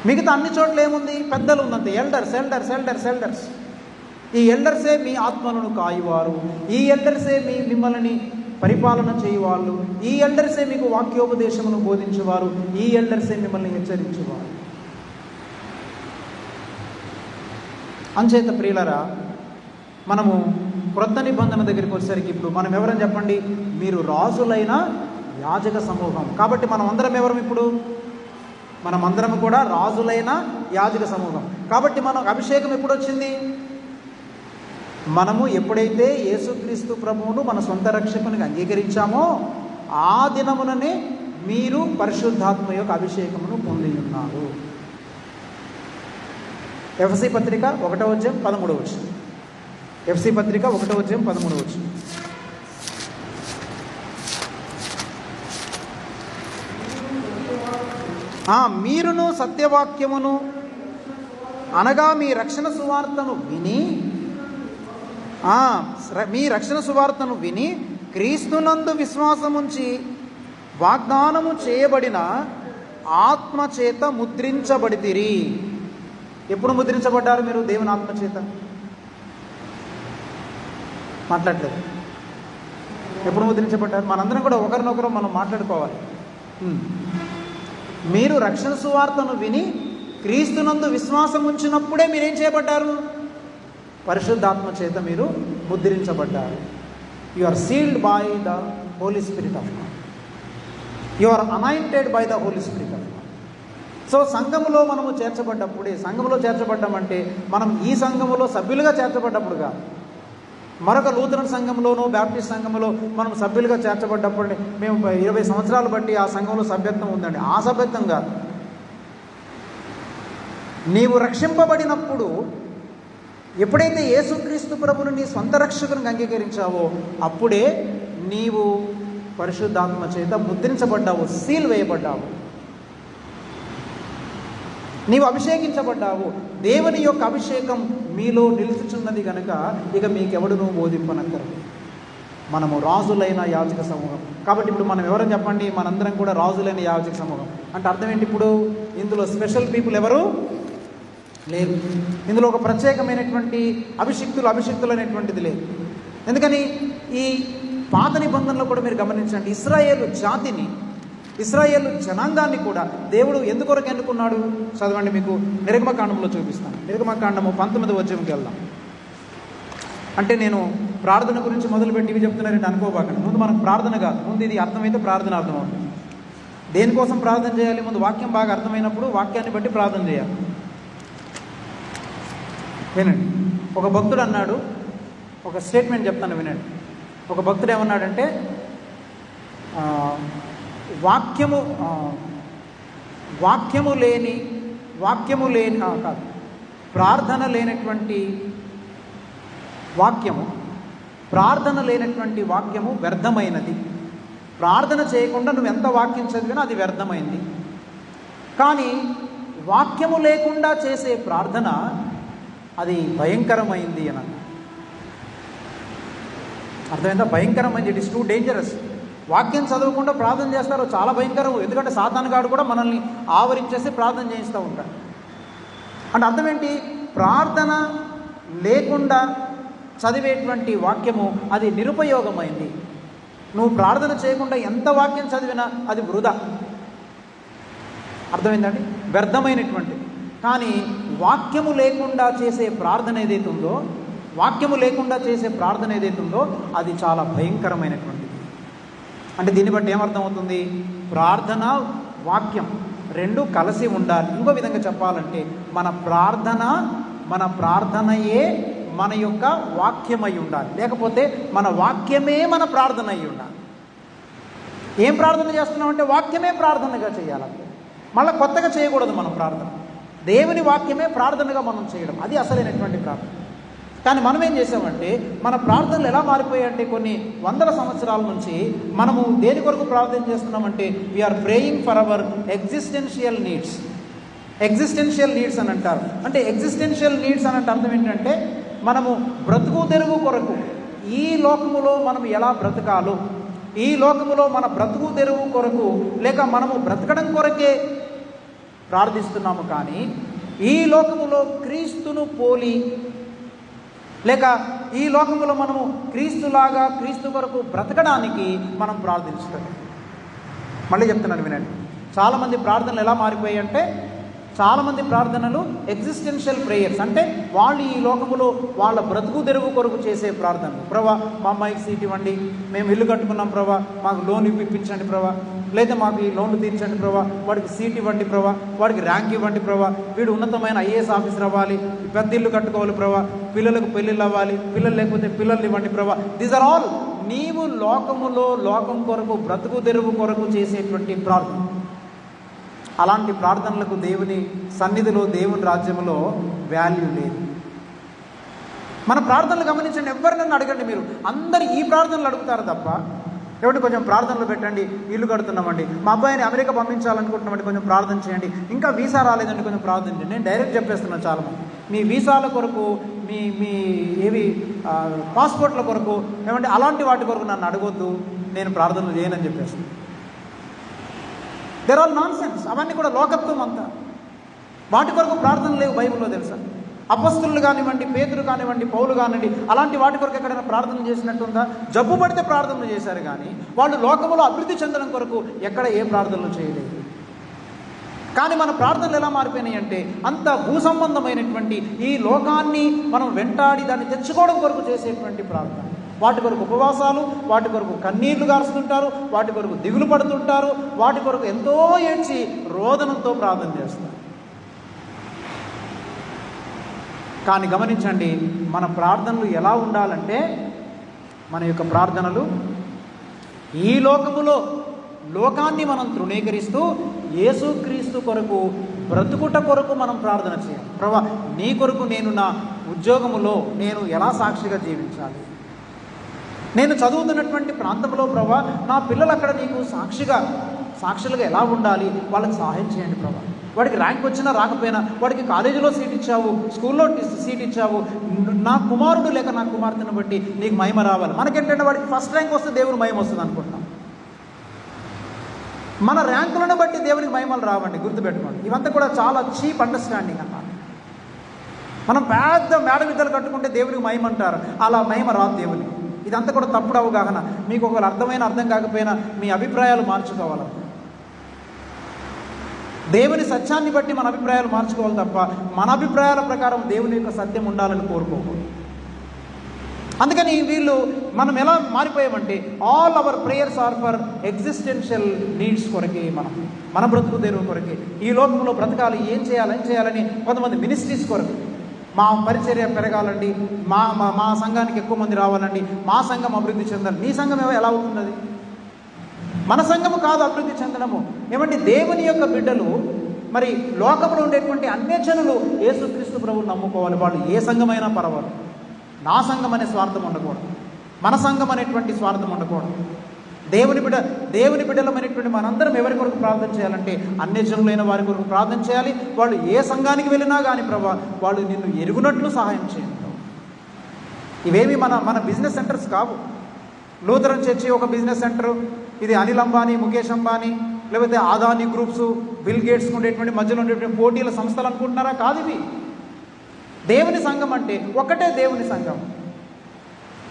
మిగతా అన్ని చోట్ల ఏముంది? పెద్దలు ఉందంతే. ఎల్డర్స్. ఈ ఎల్డర్సే మీ ఆత్మలను కాయువారు. ఈ ఎల్డర్సే మిమ్మల్ని పరిపాలన చేయవాళ్ళు. ఈ ఎల్డర్సే మీకు వాక్యోపదేశమును బోధించేవారు. ఈ ఎల్డర్సే మిమ్మల్ని హెచ్చరించేవారు. అంచేత ప్రియులరా, మనము క్రొత్త నిబంధన దగ్గరికి వచ్చేసరికి ఇప్పుడు మనం ఎవరని చెప్పండి? మీరు రాజులైన యాజక సమూహం. కాబట్టి మనం అందరం ఎవరం ఇప్పుడు? మనమందరం కూడా రాజులైన యాజక సమూహం. కాబట్టి మనకు అభిషేకం ఎప్పుడు వచ్చింది? మనము ఎప్పుడైతే యేసుక్రీస్తు ప్రభువును మన సొంత రక్షకునిగా అంగీకరించామో ఆ దినముననే మీరు పరిశుద్ధాత్మ యొక్క అభిషేకమును పొంది ఉన్నారు. ఎఫెసీ పత్రిక 1వ అధ్యాయం 13వ వచనం. ఎఫెసీ పత్రిక 1వ అధ్యాయం 13వ వచనం. మీరును సత్యవాక్యమును అనగా మీ రక్షణ సువార్తను విని క్రీస్తునందు విశ్వాసముంచి వాగ్దానము చేయబడిన ఆత్మ చేత ముద్రించబడితిరి. ఎప్పుడు ముద్రించబడ్డారు మీరు దేవుని ఆత్మ చేత? మాట్లాడలేదు. ఎప్పుడు ముద్రించబడ్డారు? మనందరం కూడా ఒకరినొకరు మనం మాట్లాడుకోవాలి. మీరు రక్షణ సువార్తను విని క్రీస్తునందు విశ్వాసం ఉంచినప్పుడే మీరేం చేయబడ్డారు? పరిశుద్ధాత్మ చేత మీరు ముద్రించబడ్డారు. You are sealed by the holy spirit of God. You are anointed by the holy spirit of God. So సంఘములో మనము చేర్చబడ్డప్పుడే, సంఘములో చేర్చబడ్డామంటే మనం ఈ సంఘములో సభ్యులుగా చేర్చబడ్డప్పుడు కాదు, మరొక లూథరన్ సంఘంలోనో బ్యాప్టిస్ట్ సంఘంలో మనం సభ్యులుగా చేర్చబడ్డప్పుడు మేము 20 సంవత్సరాలు బట్టి ఆ సంఘంలో సభ్యత్వం ఉందండి. ఆ సభ్యత్వం కాదు. నీవు రక్షింపబడినప్పుడు ఎప్పుడైతే యేసుక్రీస్తు ప్రభువుని నీ సొంత రక్షకునికి అంగీకరించావో అప్పుడే నీవు పరిశుద్ధాత్మ చేత ముద్రించబడ్డావు, సీల్ వేయబడ్డావు, నీవు అభిషేకించబడ్డావు. దేవుని యొక్క అభిషేకం మీలో నిలుచుచున్నది కనుక ఇక మీకెవడును బోధింపనక్కరు. మనము రాజులైన యాజక సమూహం. కాబట్టి ఇప్పుడు మనం ఎవరని చెప్పండి? మనందరం కూడా రాజులైన యాజక సమూహం అంటే అర్థం ఏంటి? ఇప్పుడు ఇందులో స్పెషల్ పీపుల్ ఎవరు లేరు. ఇందులో ఒక ప్రత్యేకమైనటువంటి అభిషిక్తులు అనేటువంటిది లేదు. ఎందుకని? ఈ పాత నిబంధనలో కూడా మీరు గమనించండి, ఇశ్రాయేలు జాతిని, ఇశ్రాయేలు జనాంగాన్ని కూడా దేవుడు ఎందుకొరకు ఎన్నుకున్నాడు? చదవండి, మీకు నిర్గమకాండంలో చూపిస్తాను. నిర్గమకాండము 19వ అధ్యాయంకి వెళ్దాం. అంటే నేను ప్రార్థన గురించి మొదలుపెట్టి ఇవి చెప్తున్నారంటే అనుకోబాకండి. ముందు మనకు ప్రార్థన కాదు, ముందు ఇది అర్థమైతే ప్రార్థన అర్థమవుతుంది. దేనికోసం ప్రార్థన చేయాలి? ముందు వాక్యం బాగా అర్థమైనప్పుడు వాక్యాన్ని బట్టి ప్రార్థన చేయాలి. వినండి, ఒక భక్తుడు అన్నాడు, ఒక స్టేట్మెంట్ చెప్తాను వినండి. ఒక భక్తుడు ఏమన్నాడంటే, వాక్యము లేని కాదు, ప్రార్థన లేనటువంటి వాక్యము వ్యర్థమైనది. ప్రార్థన చేయకుండా నువ్వు ఎంత వాక్యం చదివినా అది వ్యర్థమైంది. కానీ వాక్యము లేకుండా చేసే ప్రార్థన అది భయంకరమైంది అని అన్న. అర్థమైందా? భయంకరమైంది. It is too dangerous. వాక్యం చదవకుండా ప్రార్థన చేస్తారు, చాలా భయంకరం. ఎందుకంటే సాతానుగాడు కూడా మనల్ని ఆవరించేసి ప్రార్థన చేయిస్తూ ఉంటాడు. అంటే అర్థం ఏంటి? ప్రార్థన లేకుండా చదివేటువంటి వాక్యము అది నిరుపయోగమైంది. నువ్వు ప్రార్థన చేయకుండా ఎంత వాక్యం చదివినా అది వృధా. అర్థమైందండి? వ్యర్థమైనటువంటి. కానీ వాక్యము లేకుండా చేసే ప్రార్థన ఏదైతే ఉందో అది చాలా భయంకరమైనటువంటిది. అంటే దీన్ని బట్టి ఏమర్థమవుతుంది? ప్రార్థన వాక్యం రెండు కలిసి ఉండాలి. ఇంకో విధంగా చెప్పాలంటే మన ప్రార్థనయే మన యొక్క వాక్యమై ఉండాలి. లేకపోతే మన వాక్యమే మన ప్రార్థన అయి ఉండాలి. ఏం ప్రార్థన చేస్తున్నామంటే వాక్యమే ప్రార్థనగా చేయాలంటే, మళ్ళీ కొత్తగా చేయకూడదు. మనం ప్రార్థన దేవుని వాక్యమే ప్రార్థనగా మనం చేయడం, అది అసలైనటువంటి ప్రార్థన. కానీ మనం ఏం చేసామంటే మన ప్రార్థనలు ఎలా మారిపోయాయంటే కొన్ని వందల సంవత్సరాల నుంచి మనము దేని కొరకు ప్రార్థన చేస్తున్నామంటే we are praying for our existential needs అని అంటారు. అంటే ఎగ్జిస్టెన్షియల్ నీడ్స్ అని అంటే అర్థం ఏంటంటే మనము బ్రతుకు తెరువు కొరకు, ఈ లోకములో మనం ఎలా బ్రతకాలో, ఈ లోకములో మన బ్రతుకు తెరువు కొరకు, లేక మనము బ్రతకడం కొరకే ప్రార్థిస్తున్నాము. కానీ ఈ లోకములో క్రీస్తును పోలి, లేక ఈ లోకములో మనము క్రీస్తులాగా, క్రీస్తు కొరకు బ్రతకడానికి మనం ప్రార్థించుతాం. మళ్ళీ చెప్తున్నాను వినండి. చాలామంది ప్రార్థనలు ఎలా మారిపోయాయి అంటే, చాలామంది ప్రార్థనలు ఎగ్జిస్టెన్షియల్ ప్రేయర్స్. అంటే వాళ్ళు ఈ లోకములో వాళ్ళ బ్రతుకు తెరువు కొరకు చేసే ప్రార్థనలు. ప్రభా మా అమ్మాయికి సీట్ ఇవ్వండి, మేము ఇల్లు కట్టుకున్నాం ప్రభా, మాకు లోన్ ఇప్పించండి ప్రభా, లేదా మాకు ఈ లోన్లు తీర్చండి ప్రభా, వాడికి సీట్ ఇవ్వండి ప్రభా, వాడికి ర్యాంక్ ఇవ్వండి ప్రభా, వీడు ఉన్నతమైన ఐఏఎస్ ఆఫీసర్ అవ్వాలి, పెద్ద ఇల్లు కట్టుకోవాలి ప్రభా, పిల్లలకు పెళ్ళిళ్ళు అవ్వాలి, పిల్లలు లేకపోతే పిల్లలు ఇవ్వండి ప్రభా. దీస్ ఆర్ ఆల్ నీవు లోకములో లోకం కొరకు బ్రతుకు తెరువు కొరకు చేసేటువంటి ప్రార్థన. అలాంటి ప్రార్థనలకు దేవుని సన్నిధిలో, దేవుని రాజ్యంలో వాల్యూ లేదు. మన ప్రార్థనలు గమనించండి. ఎవరినన్నా అడగండి మీరు, అందరు ఈ ప్రార్థనలు అడుగుతారు తప్ప, ఎవరికి కొంచెం ప్రార్థనలు పెట్టండి, ఇల్లు కడుతున్నామండి, మా అబ్బాయిని అమెరికా పంపించాలనుకుంటున్నామండి, కొంచెం ప్రార్థన చేయండి, ఇంకా వీసా రాలేదండి, కొంచెం ప్రార్థన చేయండి. నేను డైరెక్ట్ చెప్పేస్తున్నాను చాలామంది, మీ వీసాల కొరకు, మీ ఏవి పాస్పోర్ట్ల కొరకు, ఏమంటే అలాంటి వాటి కొరకు నన్ను అడగొద్దు, నేను ప్రార్థనలు చేయనని చెప్పేస్తాను. There all non sense. అవన్నీ కూడా లోకత్వం అంతా. వాటి కొరకు ప్రార్థన లేవు బైబిల్లో, తెలుసా? అపొస్తలులు కానివ్వండి, పేతురు కానివ్వండి, పౌలు కానివ్వండి, అలాంటి వాటి కొరకు ఎక్కడైనా ప్రార్థన చేసినట్టుందా? జబ్బు పడితే ప్రార్థనలు చేశారు, కానీ వాళ్ళు లోకములో అభివృద్ధి చెందడం కొరకు ఎక్కడ ఏ ప్రార్థనలు చేయలేదు. కానీ మన ప్రార్థనలు ఎలా మారిపోయినాయి అంటే, అంత భూసంబంధమైనటువంటి ఈ లోకాన్ని మనం వెంటాడి దాన్ని తెచ్చుకోవడం కొరకు చేసేటువంటి ప్రార్థన. వాటి కొరకు ఉపవాసాలు, వాటి కొరకు కన్నీళ్లు గారుస్తుంటారు, వాటి కొరకు దిగులు పడుతుంటారు, వాటి కొరకు ఎంతో ఏడ్చి రోదనంతో ప్రార్థన చేస్తారు. కానీ గమనించండి, మన ప్రార్థనలు ఎలా ఉండాలంటే, మన యొక్క ప్రార్థనలు ఈ లోకములో లోకాన్ని మనం తృణీకరిస్తూ యేసుక్రీస్తు కొరకు బ్రతుకుట కొరకు మనం ప్రార్థన చేయాలి. ప్రభా, నీ కొరకు నేను నా ఉద్యోగములో నేను ఎలా సాక్షిగా జీవించాలి? నేను చదువుతున్నటువంటి ప్రాంతంలో ప్రభా, నా పిల్లలు అక్కడ నీకు సాక్షులుగా ఎలా ఉండాలి? వాళ్ళకి సహాయం చేయండి ప్రభా. వాడికి ర్యాంక్ వచ్చినా రాకపోయినా, వాడికి కాలేజీలో సీట్ ఇచ్చావు, స్కూల్లో సీట్ ఇచ్చావు, నా కుమారుడు లేక నా కుమార్తెను బట్టి నీకు మహిమ రావాలి. మనకేంటంటే వాడికి ఫస్ట్ ర్యాంక్ వస్తే దేవుని మహిమ వస్తుంది అనుకుంటున్నాం. మన ర్యాంకులను బట్టి దేవునికి మహిమలు రావండి, గుర్తుపెట్టుకోండి. ఇవంతా కూడా చాలా చీప్ అండర్స్టాండింగ్ అన్నమాట. మనం పెద్ద మేడ విద్యలు కట్టుకుంటే దేవునికి మహిమ అంటారు, అలా మహిమ రాదు దేవునికి. ఇదంతా కూడా తప్పుడు అవగాహన. మీకు ఒకవేళ అర్థం కాకపోయినా మీ అభిప్రాయాలు మార్చుకోవాలి. దేవుని సత్యాన్ని బట్టి మన అభిప్రాయాలు మార్చుకోవాలి తప్ప మన అభిప్రాయాల ప్రకారం దేవుని యొక్క సత్యం ఉండాలని కోరుకోకూడదు. అందుకని మనం ఎలా మారిపోయామంటే, all our prayers are for existential needs కొరకే. మన బ్రతుకు దేవుని కొరకే. ఈ లోకంలో బ్రతకాలి, ఏం చేయాలని కొంతమంది మినిస్ట్రీస్ కొరకు, మా పరిచర్య పెరగాలండి, మా సంఘానికి ఎక్కువ మంది రావాలండి, మా సంఘం అభివృద్ధి చెందాలి. నీ సంఘం ఎలా అవుతుంది? అది మన సంఘము కాదు అభివృద్ధి చెందడము. ఏమంటే దేవుని యొక్క బిడ్డలు, మరి లోకంలో ఉండేటువంటి అన్యజనులు యేసుక్రీస్తు ప్రభువుని నమ్ముకోవాలి. వాళ్ళు ఏ సంఘమైనా పర్వాలేదు. నా సంఘం అనే స్వార్థం ఉండకూడదు, మన సంఘం అనేటువంటి స్వార్థం ఉండకూడదు. దేవుని బిడ్డలమైనటువంటి మనందరం ఎవరి కొరకు ప్రార్థన చేయాలంటే, అన్యజనులైన వారి కొరకు ప్రార్థన చేయాలి. వాళ్ళు ఏ సంఘానికి వెళ్ళినా కానీ ప్రభా, వాళ్ళు నిన్ను ఎరుగునట్లు సహాయం చేయండి. ఇవేమి మన బిజినెస్ సెంటర్స్ కావు. లూథరన్ చర్చి ఒక బిజినెస్ సెంటరు, ఇది అనిల్ అంబానీ, ముఖేష్ అంబానీ, లేకపోతే ఆదాని గ్రూప్స్, బిల్ గేట్స్ ఉండేటువంటి మధ్యలో ఉండేటువంటి పోటీల సంస్థలు అనుకుంటున్నారా? కాదు. ఇవి దేవుని సంఘం అంటే ఒకటే దేవుని సంఘం.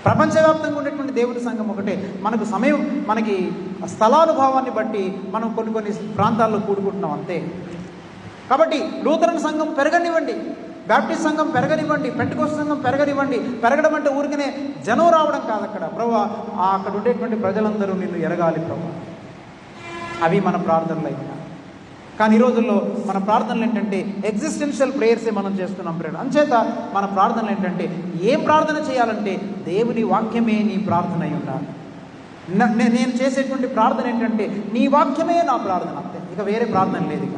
ప్రపంచవ్యాప్తంగా ఉండేటువంటి దేవుని సంఘం ఒకటే. మనకి స్థలానుభవాన్ని బట్టి మనం కొన్ని ప్రాంతాల్లో కూడుకుంటున్నాం అంతే. కాబట్టి లూథరన్ సంఘం పెరగనివ్వండి, బ్యాప్టిస్ట్ సంఘం పెరగనివ్వండి, పెంటెకోస్తు సంఘం పెరగనివ్వండి. పెరగడం అంటే ఊరికనే జనం రావడం కాదు. ప్రభువా, అక్కడ ఉండేటువంటి ప్రజలందరూ నిన్ను ఎరగాలి ప్రభువా. అవి మన ప్రార్థనలు అయినా. కానీ ఈ రోజుల్లో మన ప్రార్థనలు ఏంటంటే ఎగ్జిస్టెన్షియల్ ప్రేయర్సే మనం చేస్తున్నాం ప్రేయర్. అంచేత మన ప్రార్థనలు ఏంటంటే, ఏం ప్రార్థన చేయాలంటే దేవుని వాక్యమే నీ ప్రార్థన అయి ఉండాలి. నేను చేసేటువంటి ప్రార్థన ఏంటంటే, నీ వాక్యమే నా ప్రార్థన, అంతే. ఇక వేరే ప్రార్థన లేదు. ఇక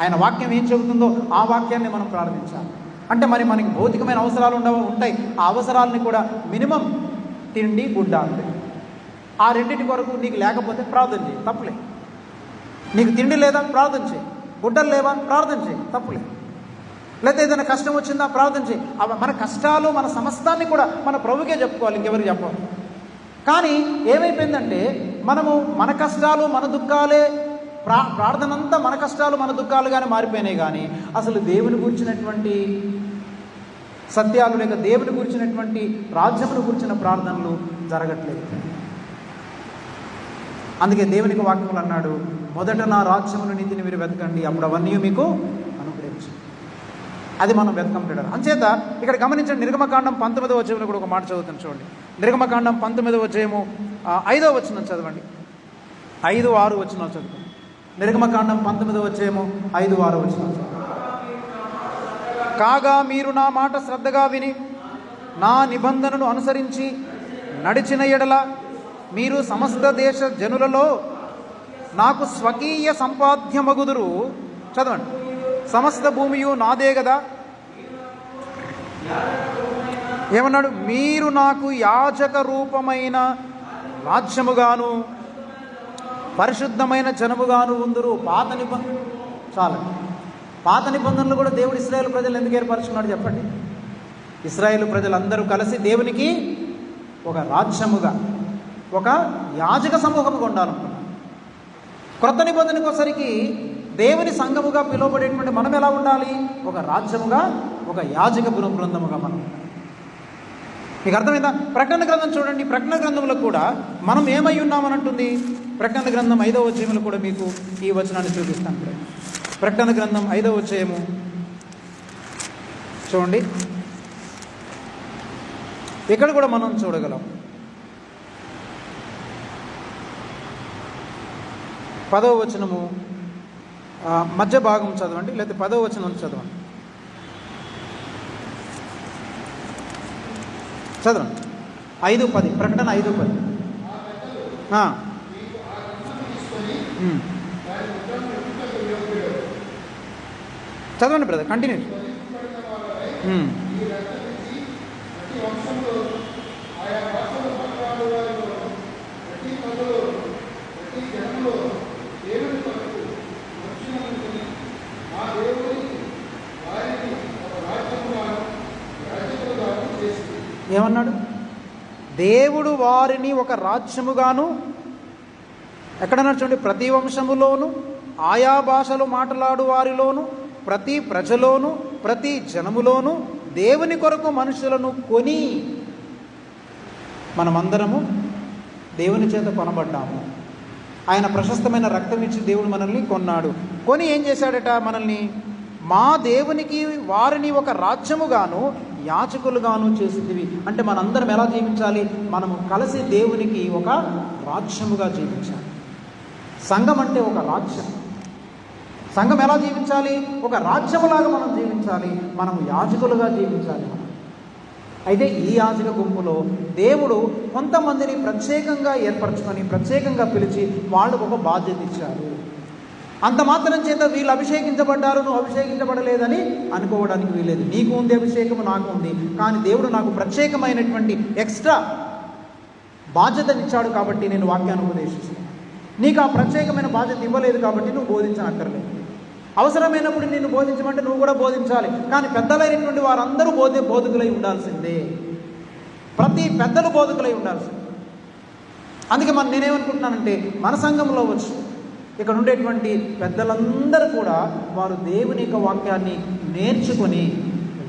ఆయన వాక్యం ఏం చెబుతుందో ఆ వాక్యాన్ని మనం ప్రార్థించాలి. అంటే మనకి భౌతికమైన అవసరాలు ఉంటాయి. ఆ అవసరాలని కూడా మినిమం తిండి, గుడ్డ అంతే. ఆ రెండింటి కొరకు నీకు లేకపోతే ప్రార్థన చేయి, తప్పులే. నీకు తిండి లేదా, ప్రార్థన చేయి. గుడ్డలు లేవా, ప్రార్థన చేయి, తప్పులే. లేకపోతే ఏదైనా కష్టం వచ్చిందా, ప్రార్థన చేయి. మన కష్టాలు, మన సమస్తాన్ని కూడా మన ప్రభుకే చెప్పుకోవాలి, ఇంకెవరికి చెప్పాలి. కానీ ఏమైపోయిందంటే, మనము మన కష్టాలు, మన దుఃఖాలే, ప్రార్థన అంతా మన కష్టాలు, మన దుఃఖాలుగానే మారిపోయినాయి. కానీ అసలు దేవుని గురించినటువంటి సత్యాలు, లేక దేవుని గురించినటువంటి రాజ్యమును గురించిన ప్రార్థనలు జరగట్లేదు. అందుకే దేవునికి వాక్యములు అన్నాడు, మొదట నా రాజ్యమును, నీతిని మీరు వెతకండి, అప్పుడు అవన్నీ మీకు అనుగ్రహించు. అది మనం వెతకంటాడు. అంచేత ఇక్కడ గమనించండి, నిర్గమకాండం 19వ అధ్యాయంలో కూడా ఒక మాట చదువుతాను చూడండి. నిర్గమకాండం 19వ అధ్యాయము 5వ వచనం చదవండి. 5, 6 వచనాలు చదువుకోండి. నిర్గమకాండం 19వ అధ్యాయము 5, 6 వచనాలు. కాగా మీరు నా మాట శ్రద్ధగా విని నా నిబంధనను అనుసరించి నడిచిన ఎడల మీరు సమస్త దేశ జనులలో నాకు స్వకీయ సంపాద్యమగుదురు. చదవండి. సమస్త భూమియు నాదే కదా. ఏమన్నాడు? మీరు నాకు యాజక రూపమైన రాజ్యముగాను పరిశుద్ధమైన జనముగాను ఉందురు. పాత నిబంధన చాలు. పాత నిబంధనలు కూడా దేవుడు ఇశ్రాయేలు ప్రజలు ఎందుకు ఏర్పరచుకున్నాడు చెప్పండి? ఇశ్రాయేలు ప్రజలందరూ కలిసి దేవునికి ఒక రాజ్యముగా, ఒక యాజక సమూహముగా ఉండాలనుకున్నారు. క్రొత్త నిబంధనకు వచ్చరికి దేవుని సంఘముగా పిలువబడేటువంటి మనం ఎలా ఉండాలి? ఒక రాజ్యముగా, ఒక యాజక బృందముగా మనం. మీకు అర్థమైందా? ప్రకటన గ్రంథం చూడండి. ప్రకటన గ్రంథంలో కూడా మనం ఏమై ఉన్నామనంటుంది. ప్రకటన గ్రంథం 5వ అధ్యాయంలో కూడా మీకు ఈ వచనాన్ని చూపిస్తాను. ప్రకటన గ్రంథం 5వ అధ్యాయము చూడండి. ఇక్కడ కూడా మనం చూడగలం. 10వ వచనము మధ్య భాగం చదవండి, లేకపోతే 10వ వచనం చదవండి. చదవండి. 5:10 ప్రకటన 5:10. చదవండి బ్రదర్, కంటిన్యూ. ఏమన్నాడు? దేవుడు వారిని ఒక రాజ్యముగాను, ఎక్కడన్నా చూడండి, ప్రతి వంశములోను, ఆయా భాషలు మాట్లాడు వారిలోను, ప్రతి ప్రజలోను, ప్రతి జనములోను దేవుని కొరకు మనుషులను కొని, మనమందరము దేవుని చేత కొనబడ్డాము. ఆయన ప్రశస్తమైన రక్తం ఇచ్చి దేవుడు మనల్ని కొన్నాడు. కొని ఏం చేశాడట? మనల్ని మా దేవునికి వారిని ఒక రాజ్యముగాను యాజకులుగాను చేసింది. అంటే మనందరం ఎలా జీవించాలి? మనము కలిసి దేవునికి ఒక రాజ్యముగా జీవించాలి. సంఘం అంటే ఒక రాజ్యం. సంఘం ఎలా జీవించాలి? ఒక రాజ్యములాగా మనం జీవించాలి. మనం యాజకులుగా జీవించాలి. అయితే ఈ యాజక గుంపులో దేవుడు కొంతమందిని ప్రత్యేకంగా ఏర్పరచుకొని, ప్రత్యేకంగా పిలిచి వాళ్ళకు ఒక బాధ్యత ఇచ్చారు. అంత మాత్రం చేత వీళ్ళు అభిషేకించబడ్డారు, నువ్వు అభిషేకించబడలేదని అనుకోవడానికి వీలేదు. నీకు ఉంది అభిషేకము, నాకు ఉంది. కానీ దేవుడు నాకు ప్రత్యేకమైనటువంటి ఎక్స్ట్రా బాధ్యతనిచ్చాడు కాబట్టి నేను వాక్యాన్ని ఉపదేశిస్తాను. నీకు ఆ ప్రత్యేకమైన బాధ్యత ఇవ్వలేదు కాబట్టి నువ్వు బోధించనక్కర్లేదు. అవసరమైనప్పుడు నిన్ను బోధించమంటే నువ్వు కూడా బోధించాలి. కానీ పెద్దలైనటువంటి వారందరూ బోధకులై ఉండాల్సిందే. ప్రతి పెద్దలు బోధకులై ఉండాల్సిందే. అందుకే నేనేమనుకుంటున్నానంటే, మన సంఘంలో వచ్చి ఇక్కడ ఉండేటువంటి పెద్దలందరూ కూడా వారు దేవుని యొక్క వాక్యాన్ని నేర్చుకొని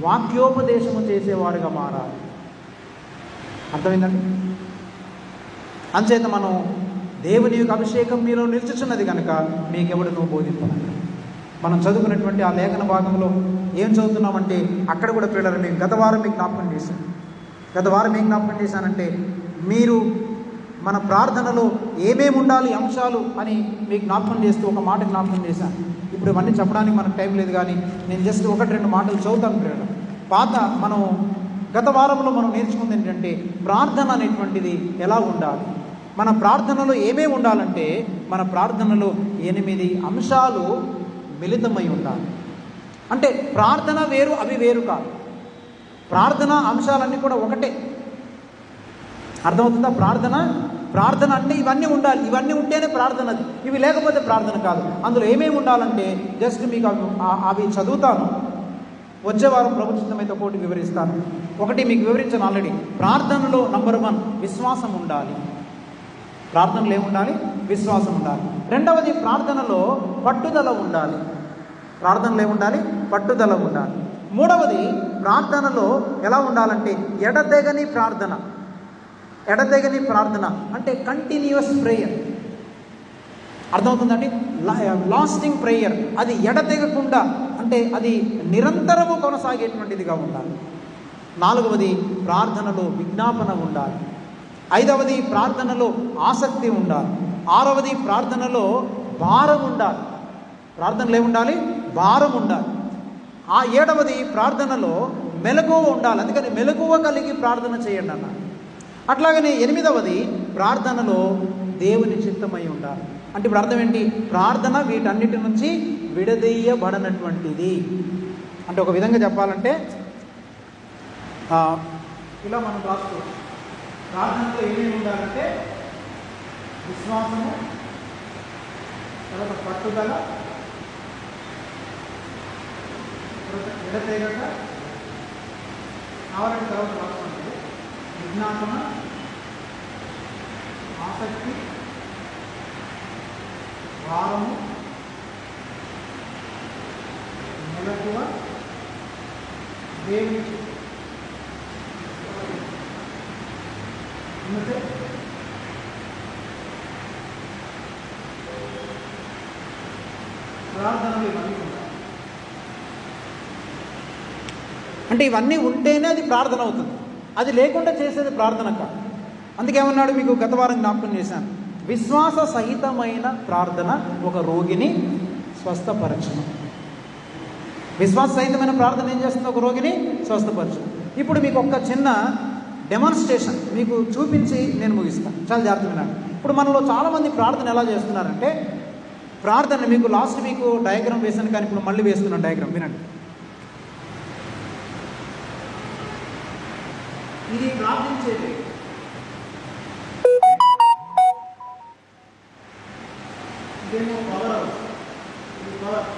వాక్యోపదేశము చేసేవారుగా మారాలి. అర్థమైందండి? అంచేత మనం దేవుని యొక్క అభిషేకం మీలో నిలుచుచున్నది కనుక మీకెవడు నువ్వు బోధించాలి. మనం చదువుకున్నటువంటి ఆ లేఖన భాగంలో ఏం చదువుతున్నామంటే, అక్కడ కూడా పిల్లలు నేను గత వారం మీకు జ్ఞాపకం చేశానంటే, మీరు మన ప్రార్థనలో ఏమేమి ఉండాలి అంశాలు అని మీకు జ్ఞాపకం చేస్తూ ఒక మాట జ్ఞాపకం చేశాను. ఇప్పుడు ఇవన్నీ చెప్పడానికి మనకు టైం లేదు, కానీ నేను జస్ట్ 1-2 మాటలు చదువుతాను పిల్లలు. మనం గత వారంలో మనం నేర్చుకుంది ఏంటంటే, ప్రార్థన అనేటువంటిది ఎలా ఉండాలి. మన ప్రార్థనలో ఏమేమి ఉండాలంటే, మన ప్రార్థనలో 8 అంశాలు మిళితమై ఉండాలి. అంటే ప్రార్థన వేరు, అవి వేరు కాదు. ప్రార్థన అంశాలన్నీ కూడా ఒకటే. అర్థమవుతుందా? ప్రార్థన అంటే ఇవన్నీ ఉండాలి. ఇవన్నీ ఉంటేనే ప్రార్థన. ఇవి లేకపోతే ప్రార్థన కాదు. అందులో ఏమేమి ఉండాలంటే జస్ట్ మీకు అవి చదువుతాను. వచ్చే వారం ప్రభుత్వమైతే ఒకటి వివరిస్తాను. ఒకటి మీకు వివరించాను ఆల్రెడీ. ప్రార్థనలో నంబర్ 1 విశ్వాసం ఉండాలి. ప్రార్థనలో ఏముండాలి? విశ్వాసం ఉండాలి. రెండవది, ప్రార్థనలో పట్టుదల ఉండాలి. ప్రార్థనలో ఏముండాలి? పట్టుదల ఉండాలి. మూడవది, ప్రార్థనలో ఎలా ఉండాలంటే ఎడతెగని ప్రార్థన. ఎడతెగని ప్రార్థన అంటే కంటిన్యూస్ ప్రేయర్. అర్థమవుతుందండి? Lasting prayer. అది ఎడతెగకుండా, అంటే అది నిరంతరము కొనసాగేటువంటిదిగా ఉండాలి. నాలుగవది, ప్రార్థనలో విజ్ఞాపన ఉండాలి. ఐదవది, ప్రార్థనలో ఆసక్తి ఉండాలి. ఆరవది, ప్రార్థనలో భారం ఉండాలి. ప్రార్థనలో ఏముండాలి? భారం ఉండాలి. ఆ ఏడవది, ప్రార్థనలో మెలకువ ఉండాలి. అందుకని మెలకువ కలిగి ప్రార్థన చేయండి అన్న. అట్లాగనే ఎనిమిదవది, ప్రార్థనలో దేవుని చిత్తమై ఉండాలి. అంటే ఇప్పుడు అర్థం ఏంటి? ప్రార్థన వీటన్నిటి నుంచి విడదీయబడనటువంటిది. అంటే ఒక విధంగా చెప్పాలంటే ఇలా మనం రాసుకోవచ్చు. ప్రార్థనలో ఏమేమి ఉండాలంటే విశ్వాసము, తర్వాత పట్టుదల, ఎడతెగక, కావాలంటే తర్వాత రాసుకోండి, విజ్ఞాపన, ఆసక్తి, వారము, నెలకువ దేవునికి ప్రార్థనలు ఇవన్నీ ఉంటాయి. అంటే ఇవన్నీ ఉంటేనే అది ప్రార్థన అవుతుంది, అది లేకుండా చేసేది ప్రార్థన కాదు. అందుకేమన్నాడు, మీకు గత వారం జ్ఞాపకం చేశాను, విశ్వాస సహితమైన ప్రార్థన ఒక రోగిని స్వస్థపరచను. విశ్వాస సహితమైన ప్రార్థన ఏం చేస్తుంది? ఒక రోగిని స్వస్థపరచను. ఇప్పుడు మీకు ఒక చిన్న డెమాన్స్ట్రేషన్ మీకు చూపించి నేను ముగిస్తాను, చాలా జాగ్రత్త వినండి. ఇప్పుడు మనలో చాలామంది ప్రార్థన ఎలా చేస్తున్నారంటే, ప్రార్థన మీకు లాస్ట్ వీక్ డయాగ్రామ్ వేసాను, కానీ ఇప్పుడు మళ్ళీ వేస్తున్నాను డయాగ్రామ్, వినండి. ఇది ప్రార్థించేది, ఇదేమో పవర్ హౌస్, ఇది పవర్.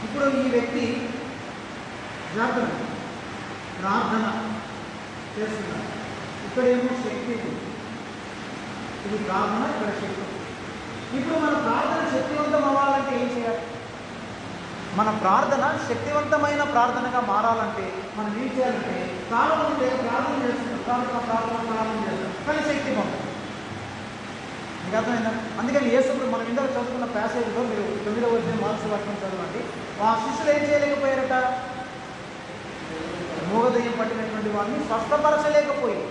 ఇప్పుడు ఈ వ్యక్తి జాగ్రత్త ప్రార్థన చేస్తున్నారు, ఇక్కడేమో శక్తి, ఇది ప్రార్థన, ఇక్కడ శక్తి. ఇప్పుడు మన ప్రార్థన శక్తివంతం అవ్వాలంటే ఏం చేయాలి? మన ప్రార్థన శక్తివంతమైన ప్రార్థనగా మారాలంటే మనం ఏం చేయాలంటే, చాలా మంది ప్రార్థన చేస్తున్నారు, ప్రార్థన చేస్తారు, కానీ శక్తి పొందాలి. మీకు అర్థమైందా? అందుకని యేసుప్పుడు మనం ఇందాక చదువుకున్న ప్యాసేజ్లో మీరు 9వ అధ్యాయం మార్క్స్ వాక్యం చదవండి. ఆ శిష్యులు ఏం చేయలేకపోయారట? మూగదయ్యం పట్టినటువంటి వాడిని స్వస్థపరచలేకపోయి,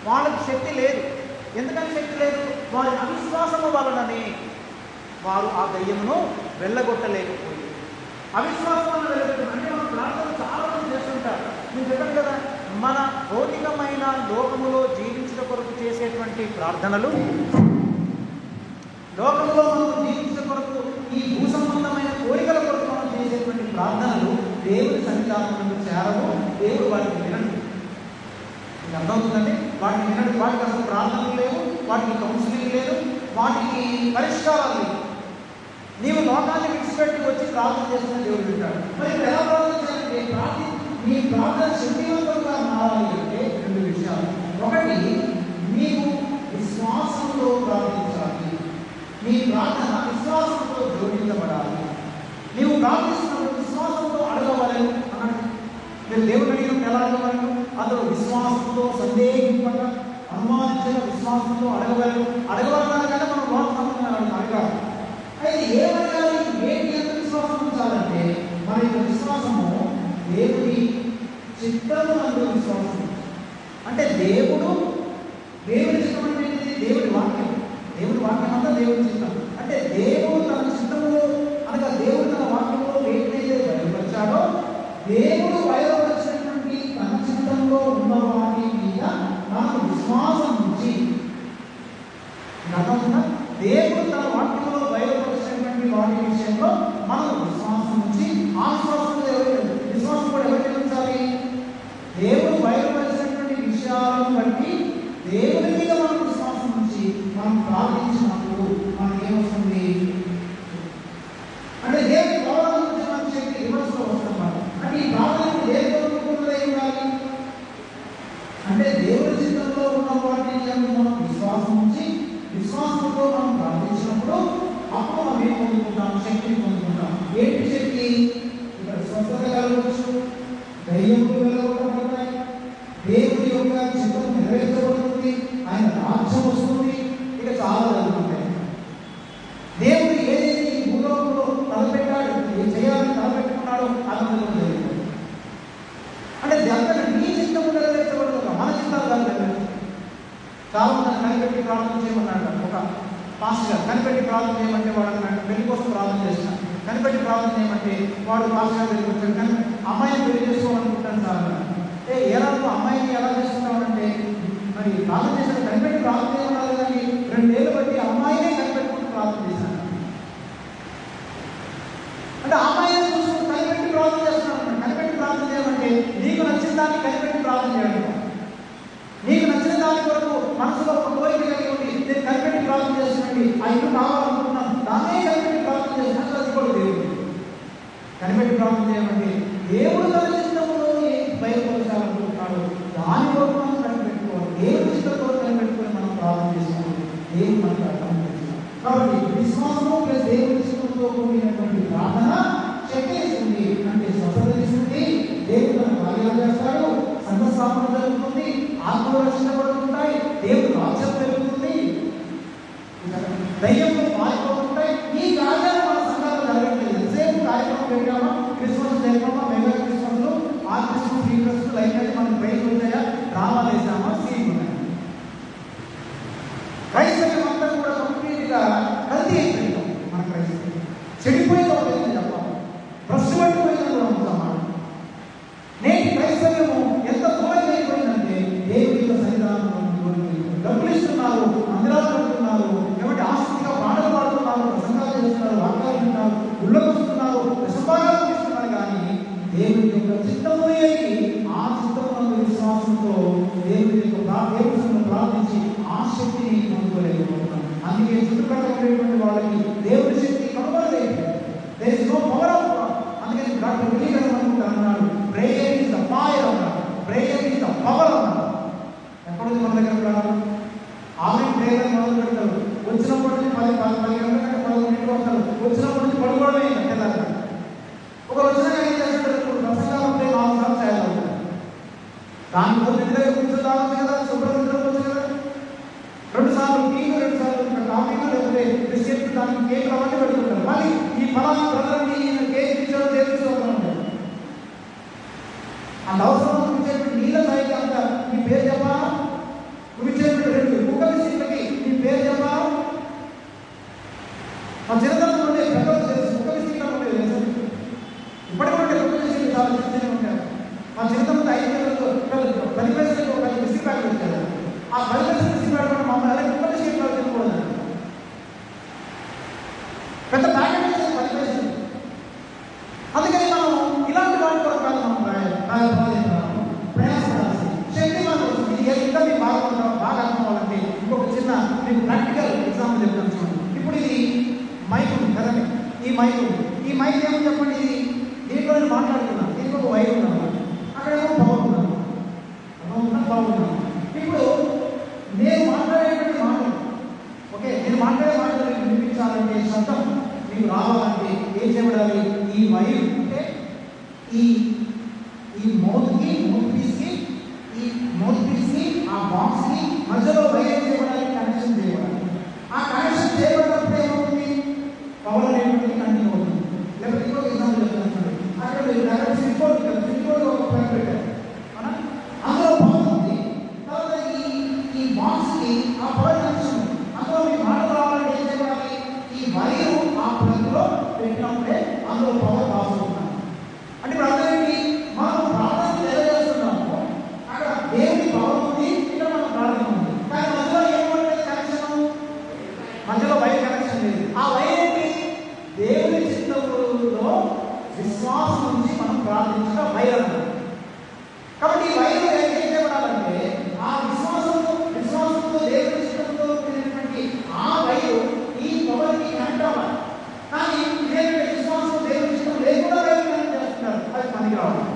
వాళ్ళకి శక్తి లేదు. ఎందుకని శక్తి లేదు? వారి అవిశ్వాసము వలననే వారు ఆ దయ్యమును వెళ్ళగొట్టలేకపోయి. అవిశ్వాసం వల్ల వెళ్ళగొట్టారు. అంటే మనం ప్రార్థన చాలా మంది చేస్తుంటారు. నేను చెప్పాను కదా, మన భౌతికమైన లోకములో జీవించడం కొరకు చేసేటువంటి ప్రార్థనలు, లోకంలో మనం జీవించడం కొరకు ఈ భూ సంబంధమైన కోరికల కొరకు మనం చేసేటువంటి ప్రార్థనలు దేవుని సన్నిధానంలో చేరవు. దేవుడు వాటిని వినండి. మీకు అర్థమవుతుందండి? వాటిని వినండి. వాటికి అసలు ప్రార్థనలు లేవు, వాటికి కౌన్సిలింగ్ లేదు, వాటికి పరిష్కారాలు లేవు. నీవు లోకాన్ని విడిచిపెట్టి వచ్చి ప్రార్థన చేస్తున్న దేవుడు వింటాడు. మరి ఇప్పుడు ఎలా ప్రార్థన చేయాలంటే, మీ ప్రార్థన శక్తివంతంగా మారాలి అంటే 2 విషయాలు. ఒకటి, నీవు విశ్వాసంతో ప్రార్థించాలి. నీ ప్రార్థన విశ్వాసంతో జోడించబడాలి. నీవు ప్రార్థిస్తున్నప్పుడు విశ్వాసంతో అడగవలను అన్నాడు. మీరు దేవుని అడిగినప్పుడు ఎలా అడగవలను? అందులో విశ్వాసంతో, సందేహింపక, అనుమానించిన విశ్వాసంతో అడగవలను. అడగవలనగానే మనం లోక సంబంధం అడగాలి. అయితే ఏమడగాలి? ఏంటి ఎంత విశ్వాసం ఉంచాలంటే, మన యొక్క విశ్వాసము దేవుడి చిత్తము నందు విశ్వాసం. అంటే దేవుడి చిత్తం అంటే ఏంటి? దేవుడి వాక్యం. దేవుడి వాక్యం అంతా దేవుడి చిత్తం. అంటే దేవుడు తన చిత్తములో, అనగా దేవుడు తన వాక్యంలో వేటినైతే బయలుపరిచాడో, దేవుడు బయలుపరిచినటువంటి తన చిత్తంలో ఉన్న వాటి మీద మనకు విశ్వాసం ఉంచి, దేవుడు తన వాక్యంలో బయలుపరిచినటువంటి వాటి విషయంలో మనం విశ్వాసం ఉంచి, ఆ విశ్వాసం కూడా ఎవరికి ఉంచాలి? దేవుడు బయలుపరిచినటువంటి విషయాలను బట్టి దేవుని మీద మనం విశ్వాసం ఉంచి మనం ప్రార్థించినప్పుడు మనకి ఏమొస్తుంది అంటే, దేవుని భావన నుంచి మన శక్తి రివర్స్లో వస్తున్నమాట. అంటే ఈ భావనకు దేవుడు కోరుకున్నది ఉండాలి అంటే, దేవుడి చిత్తంలో ఉన్న వాటిని మనం విశ్వాసం ఉంచి, విశ్వాసంతో మనం ప్రార్థించినప్పుడు అప్పుడు మనం ఏం పొందుకుంటాం? శక్తిని పొందుకుంటాం. ఏంటి శక్తి? ఇక్కడ స్వస్థత కలగవచ్చు, దయ్యములు వెళ్ళగొట్టబడతాయి, దేవుడి యొక్క చిత్తం నెరవేర్చబడుతుంది, ఆయన రాజ్యం వస్తుంది, ఇక చాలా జరుగుతుంటాయి. దేవుడు ఏదైతే ఈ భూలోకంలో తలపెట్టాడు, ఏం చేయాలని తలపెట్టుకున్నాడో అదంతా జరుగుతుంది. అంటే దగ్గర నీ చిత్తము నెరవేర్చబడుతుంది, మన చిత్తాలు కాదు నెరవేర్చు. చాలా మంది కనిపెట్టి ప్రార్థన చేయమన్నాడు. ఒక పాస్టర్ గారు కనిపెట్టి ప్రార్థన చేయమంటే వాడు అన్నాడు, పెళ్లి కోసం ప్రార్థన చేస్తున్నాడు. కనిపెట్టి ప్రార్థన చేయమంటే వాడు పాస్టర్ గారు దగ్గరికి వచ్చాడు, కానీ అమ్మాయిని పెళ్లి చేసుకోవాలనుకుంటాను సార్ అన్నాడు. ఎలా నువ్వు అమ్మాయిని ఎలా చేసుకుంటావంటే, మరి ప్రార్థన చేశాడు, కనిపెట్టి ప్రార్థన చేయమన్నారు, కానీ 2 ఏళ్ళు బట్టి అమ్మాయినే కనిపెట్టుకుంటూ ప్రార్థన చేశాను. అంటే అమ్మాయిని చూసుకుంటూ కనిపెట్టి ప్రార్థన చేస్తున్నాను. కనిపెట్టి ప్రార్థన చేయమంటే నీకు నచ్చిన దాన్ని కనిపెట్టి ప్రార్థన చేయడం, నీకు నచ్చిన దాని కొరకు మనసులో ఒక కోరిక కలిగి ఉంది, నేను కనిపెట్టి ప్రార్థన చేస్తున్నాండి, ఆ ఇల్లు కావాలనుకుంటున్నాను, దాన్నే కనిపెట్టి ప్రార్థన చేస్తున్నాను, అది కూడా దేవుడు. కనిపెట్టి ప్రార్థన చేయమంటే దేవుడు తన చిత్తములో ఏది బయలుపరచాలనుకుంటున్నాడు దాని కొరకు మనం కనిపెట్టుకోవాలి. దేవుడి చిత్తంతో కనిపెట్టుకొని మనం ప్రార్థన చేసుకోవాలి. దేవుడు మనకు అర్థం చేస్తాడు. కాబట్టి విశ్వాసము ప్లస్ దేవుని చిత్తంతో కూడినటువంటి ప్రార్థన శక్తి ఇస్తుంది, అంటే స్వస్థత ఇస్తుంది, దేవుడు తన కార్యాలు చేస్తాడు, సంఘస్థాపన జరుగుతుంది, ఆత్మలు రక్షించబడుతుంటాయి, దేవుడు రాజ్యం పెరుగుతుంది, దయ్యంలో మారిపోతుంటాయి. ఈ కార్యాలు మన సంఘాలు జరగట్లేదు. ఎంతసేపు కార్యక్రమం పెట్టామా, క్రిస్మస్ జరిపామా, మెగా క్రిస్మస్లు, ఆ క్రిస్మస్ ఈ క్రిస్మస్ లైఫ్ అయితే మనకు ప్రైజ్ ఉంటాయా, డ్రామాలు వేసామా, సీన్ ఉన్నాయి. క్రైస్తవ్యం అంతా కూడా కంప్లీట్గా కల్తీ అయిపోయింది. మన క్రైస్తవ్యం చెడిపోయిందో చెప్పాలి, భ్రష్టు పట్టిపోయిందని కూడా ఉంటామా. నేటి క్రైస్తవ్యము ఎంత దూరంగా అయిపోయిందంటే దేవుడి యొక్క సన్నిధానంలో డబ్బులు ఇస్తున్నారు, మందిరాలు కడుతున్నారు, ఏమంటే ఆస్తిగా పాటలు పాడుతున్నారు, ప్రసంగాలు చేస్తున్నారు, వాక్యాలు వింటున్నారు, గుళ్ళకు వస్తున్నారు, విషపాగాలు ఇస్తున్నారు. కానీ దేవుడి యొక్క చిత్తము ఆ చిత్తమునందు విశ్వాసంతో దేవుడి యొక్క దేవుడిని ప్రార్థించి ఆ శక్తిని పొందుకోలేకపోతున్నాం. అందుకే చుట్టుపక్కల వాళ్ళకి దేవుడి శక్తి కనుగొనలేదు. There is no power of God. అందుకని డాక్టర్ విలీకరణ అన్నాడు, ప్రేయర్ ఈజ్ ద ఫైర్ అన్నాడు, ప్రేయర్ ఈజ్ ద పవర్ అన్నాడు. ఎక్కడుంది మన దగ్గర ప్రాణం? ఆమె ప్రేయర్ మొదలు పెడతారు, వచ్చినప్పటి నుంచి 10 గంటల కంటే 11 వస్తారు, వచ్చినప్పటి నుంచి పడుకోవడమే కట్టేదాకా. ఒక వచ్చిన ఏం చేస్తాడు, ప్రసంగాలు ఉంటే 4 సార్లు చేయాలి. దాని ముందు ఇంటి దగ్గర కూర్చొని తాగొచ్చు కదా, శుభ్రం నిద్రపోవచ్చు కదా. 2 సార్లు టీలు, 2 సార్లు కాఫీలు, లేకపోతే బిస్కెట్లు, దానికి కేకులు అవన్నీ పెడుతుంటారు. మళ్ళీ ఈ ఫలాన్ని ప్రజలని కేక్ ఇచ్చాడు తెలుసుకోవడం అంత అవసరం. ఇచ్చేటువంటి నీళ్ళ స్థాయికి అంత నీ పేరు చెప్పా, నువ్వు ఇచ్చేటువంటి 2 కుక్క బిస్కెట్లకి నీ పేరు చెప్పా. మా చిన్నతనం ఉండే పెద్దలు తెలుసు, కుక్క బిస్కెట్లు ఉండే ఇప్పటికి ఉంటే కుక్క బిస్కెట్లు చాలా చిన్నగా ఉంటారు. మా చిన్నతనం 5 నెలలు 10 పైసలకు 10 బిస్కెట్ ప్యాకెట్ వచ్చారు. ఆ 10 పైసలు బిస్కెట్ ప్యాకెట్ మమ్మల్ని అలాగే కుక్క బిస్కెట్లు తినకూడదు. పెద్ద ప్యాకెట్ వచ్చేది 10 పైసలు. అందుకని మనం ఇలాంటి వాటి కొరకు కాదు మనం ప్రయాసపడాల్సి శక్తి మనకు వస్తుంది. ఇది ఇంకా మీకు బాగా అర్థం అవ్వాలంటే ఇంకొక చిన్న మీకు ప్రాక్టికల్ ఎగ్జాంపుల్ చెప్తాను చూడండి. ఇప్పుడు ఇది మైక్ ఉంది కదండి, ఈ మైక్ ఏమని చెప్పండి, ఇది దీంట్లో నేను మాట్లాడుతున్నాను, దీనికి ఒక వైర్ ఉన్నాను, అక్కడేమో పవర్ ఉన్నాను, పవర్ ఉన్నాను. ఇప్పుడు నేను మాట్లాడేటువంటి మాటలు, ఓకే, నేను మాట్లాడే మాటలు వినిపించాలంటే శబ్దం మీకు రావాలంటే ఏం చేయబడాలి? ఈ వైర్ అంటే ఈ మౌత్ పీస్కి ఆ బాక్స్కి మధ్యలో వైర్ ఏం చేయబడాలి? కనెక్షన్ చేయబడాలి. ఆ కనెక్షన్ చేయబడినప్పుడు ఏమవుతుంది? పవర్ అనేటువంటి కంటిన్యూ అవుతుంది. లేకపోతే ఇంకొక ఎగ్జాంపుల్ చెప్తాను. అక్కడ మీరు సింపుల్ ఒక పైప్ పెట్టారు, అందులో పవర్ ఉంది. తర్వాత ఈ బాక్స్కి ఆ పవర్ కనెక్షన్ ఉంది. అందులో మీ మాటలు రావాలంటే ఏం చేయబడాలి? ఈ వైరు ఆ ప్లగ్లో పెట్టినప్పుడే అందులో పవర్ పాస్ అవుతుంది. అంటే ఇప్పుడు అర్థమేంటి? మనం ప్రార్థన తెలియజేస్తున్నాము, అక్కడ దేవుడి పవర్ ఉంది, ఇక్కడ మనం ప్రార్థన ఉంది. కానీ మధ్యలో ఏమంటే కనెక్షన్, మధ్యలో వైర్ కనెక్షన్ లేదు. ఆ వైర్ ఏంటి? దేవుడి చిత్తంలో విశ్వాసం నుంచి మనం ప్రార్థించడం వైర్ అన్నారు. కాబట్టి ఈ వైర్ ఏం చేయబడాలంటే ఆ విశ్వాసంతో దేవుడి చిత్తంతో కూడినటువంటి ఆ వైరు ఈ పవర్కి కనెక్ట్ అవ్వాలి. కానీ ఇదేంటంటే విశ్వాసం దేవుడి చిత్తం లేకుండా వైర్ కనెక్ట్ చేస్తున్నారు, అది పనికి రావాలి.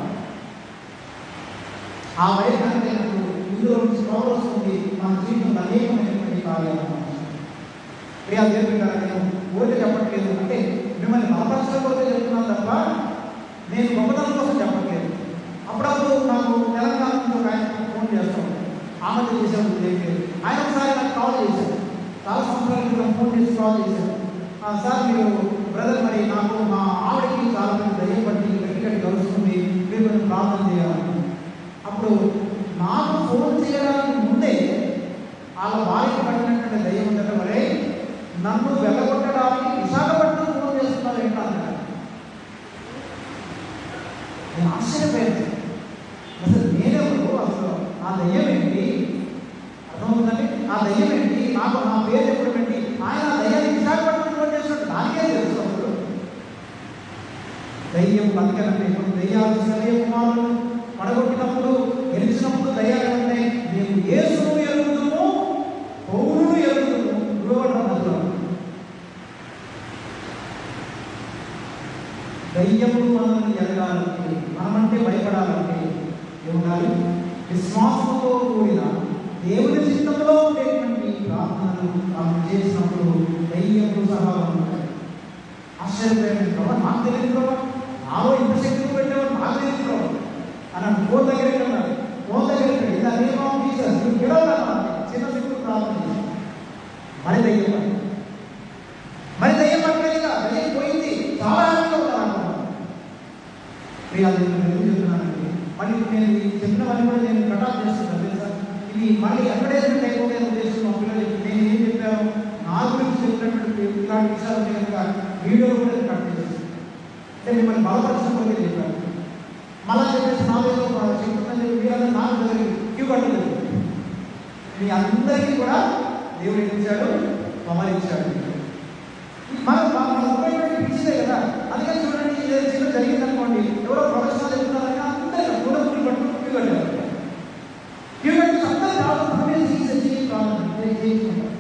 ఆ వైర్ కనెక్ట్ అయినప్పుడు ఇందులో నుంచి పవర్ వస్తుంది, మన జీవితంలో అనేకమైనటువంటి కార్యాలు. ప్రియా దేవుడి గారు, నేను ఊరికే చెప్పట్లేదు, అంటే మిమ్మల్ని బలపరచడం కోసం చెప్తున్నాను తప్ప నేను గొప్పతనం కోసం చెప్పట్లేదు. అప్పుడప్పుడు నాకు తెలంగాణ నుంచి ఒక ఆయన ఫోన్ చేస్తాం, ఆమె చేసాము తెలియదు. ఆయన ఒకసారి నాకు కాల్ చేశారు, చాలా సంవత్సరాల క్రితం ఫోన్ చేసి కాల్ చేశారు. సార్ మీరు బ్రదర్, మరి నాకు మా ఆవిడకి చాలా మంది దయ్యం పట్టి గట్టి కలుస్తుంది, మీరు కొంచెం ప్రార్థన చేయాలని. అప్పుడు నాకు ఫోన్ చేయడానికి ముందే వాళ్ళ భార్యకు పట్టినటువంటి దయ్యం ఉందంటే, మరే నన్ను వెళ్ళగొట్టడానికి విశాఖపట్నం ఫోన్ చేస్తున్నారు ఏంటంటే నేను ఆశ్చర్యపోయాను. అసలు నేనెవరు, అసలు ఆ దయ్యం ఏంటి అర్థమవుతుందండి, ఆ దయ్యం ఏంటి, నాకు నా పేరు చెప్పడం ఏంటి, ఆయన ఆ దయ్యాన్ని విశాఖపట్నం ఫోన్ చేసినట్టు నాకే తెలుసు. అప్పుడు దయ్యం అందుకనంటే ఇప్పుడు దయ్యాలు ఇశ్రాయేలు కుమారులు పడగొట్టినప్పుడు గెలిచినప్పుడు దయ్యాలు ఉంటాయి. మేము యేసును ఎరుగుదుము, పౌలును ఎరుగుదుము, దయ్యములు మనల్ని ఎదగాలంటే, మనమంటే భయపడాలంటే ఏముండాలి? విశ్వాసంతో కూడిన దేవుని చిత్తంలో ఉండేటువంటి ప్రార్థనలు చేసినప్పుడు దయ్యములు సహా ఉంటాయి. ఆశ్చర్యపోయాడు, ప్రభావ నాకు తెలియదు, ప్రభావ నాలో ఇంత శక్తులు పెట్టేవాడు నాకు తెలియదు ప్రభావ అన్నాడు. ఫోన్ దగ్గర వెళ్ళాడు, ఫోన్ దగ్గర వెళ్ళాడు, ఇలా నేను తీసాను నువ్వు గెలవన్నా చిన్న శక్తులు ప్రార్థన చేశాను. మరి దయ్యం పడిపోయిందిగా, దయ్యం పోయింది, చాలా హ్యాపీగా ఉన్నాను. చెప్తున్నానండి, మళ్ళీ నేను చెప్పినవన్నీ కూడా నేను కటాఫ్ చేస్తున్నాను తెలుసా. ఇది మళ్ళీ అడ్వర్టైజ్మెంట్ అయిపోతే ఉద్దేశం మా పిల్లలు నేను ఏం చెప్పాను నా గురించి చెప్పినటువంటి ఇలాంటి విషయాలు ఉన్నాయి కనుక వీడియోలు కూడా కట్ చేసేసి అంటే మిమ్మల్ని బలపరచడం కొరకే చెప్పాను. మళ్ళా చెప్పేసి నాలుగు చెప్తుందని వీళ్ళందరూ నాకు జరిగింది క్యూ కట్టలేదు. మీ అందరికీ కూడా దేవుడు ఏం ఇచ్చాడు, పవర్ ఇచ్చాడు. మన ఉపయోగం పిచ్చిదే కదా. అందుకని చూడండి, ఏదైనా చిన్న జరిగింది అనుకోండి, ఎవరో ప్రొఫెషనల్ చెప్తున్నారని అందరూ కూడా ముళ్ళు పట్టు క్యూ కట్టారు. క్యూ కట్టి అందరూ ప్రాబ్లం చేయించుకుంటారు.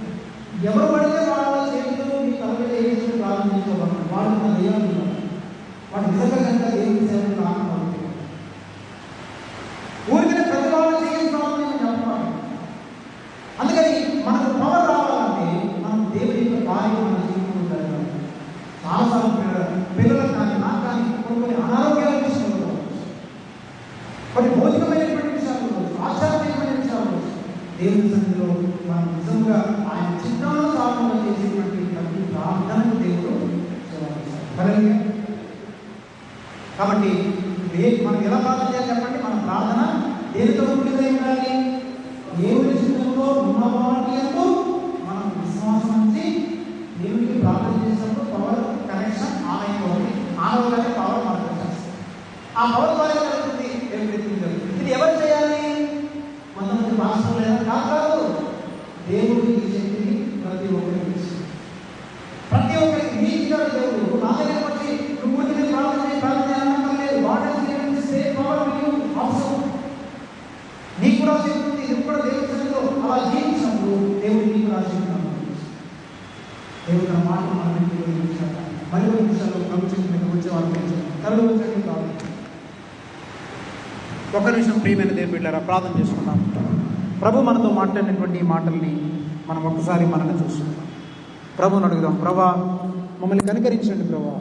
ఎవరు పడితే వాళ్ళ చేతులు మీ తల మీద వేసి ప్రారంభించుకోవాలి. వాళ్ళు మన దైవాలు వాడు నిజంగా కనుక దేవుని సేవలు ప్రారంభమవుతాయి. ఊరికనే ప్రతి వాళ్ళు చేయించుకోవాలని నేను చెప్పాలి. అందుకని మనకు పవర్ రావాలంటే మనం దేవుని యొక్క కార్యం మన జీవితంలో జరగాలి. చాలాసార్లు పిల్లలకు కానీ నాకు కానీ కొన్ని అనారోగ్యాల విషయంలో కొన్ని భౌతికమైనటువంటి విషయాలు ఆచారమైన విషయాలు దేవుని సన్నిధిలో మనం నిజంగా ఆయన చిత్తానుసారంగా చేసేటువంటి ప్రతి ప్రార్థనకు దేవుడు సేవలు. కాబట్టి మనం ఎలా ప్రార్థన చేయాలి చెప్పండి. మన ప్రార్థన దేనితో ఉంటుందో ఉండాలి, దేవుని చిత్తంలో ఉన్నవాటి ఎందు మనం విశ్వాసం ఉంచి దేవునికి ప్రార్థన చేసినప్పుడు పవర్ కనెక్షన్ ఆన్ అయిపోవాలి. ఆన్ అవ్వగానే పవర్ మనకు వచ్చేస్తుంది. ఆ పవర్ ద్వారా జరుగుతుంది ఇది ఎవరు చేయాలి? కొంతమంది భాషలు లేదా కాదు, దేవుడు ఈ శక్తిని ప్రతి ఒక్కరికి ఇస్తుంది. ప్రతి ఒక్కరికి నీతిగా దేవుడు నా దగ్గర వచ్చి నువ్వు ఊరికి ప్రార్థన లేదు. వాట్ ఈస్ సేమ్ పవర్ అవసరం నీకు కూడా శక్తి ఉంది. ఇది కూడా దేవుడి సన్నిధిలో అలా జీవించినప్పుడు దేవుడు నీకు రాసిస్తున్నాను. దేవుడు తన మాట మనం మరి నిమిషాలు ప్రభుత్వం వచ్చేవాళ్ళు తరలి వచ్చి కాదు. ఒక్క నిమిషం ప్రియమైన దేవుని బిడ్డలారా ప్రార్థన చేసుకున్నాం. ప్రభు మనతో మాట్లాడినటువంటి ఈ మాటల్ని మనం ఒక్కసారి మనల్ని చూస్తున్నాం. ప్రభువుని అడుగుదాం, ప్రభా మమ్మల్ని కనికరించండి ప్రభా.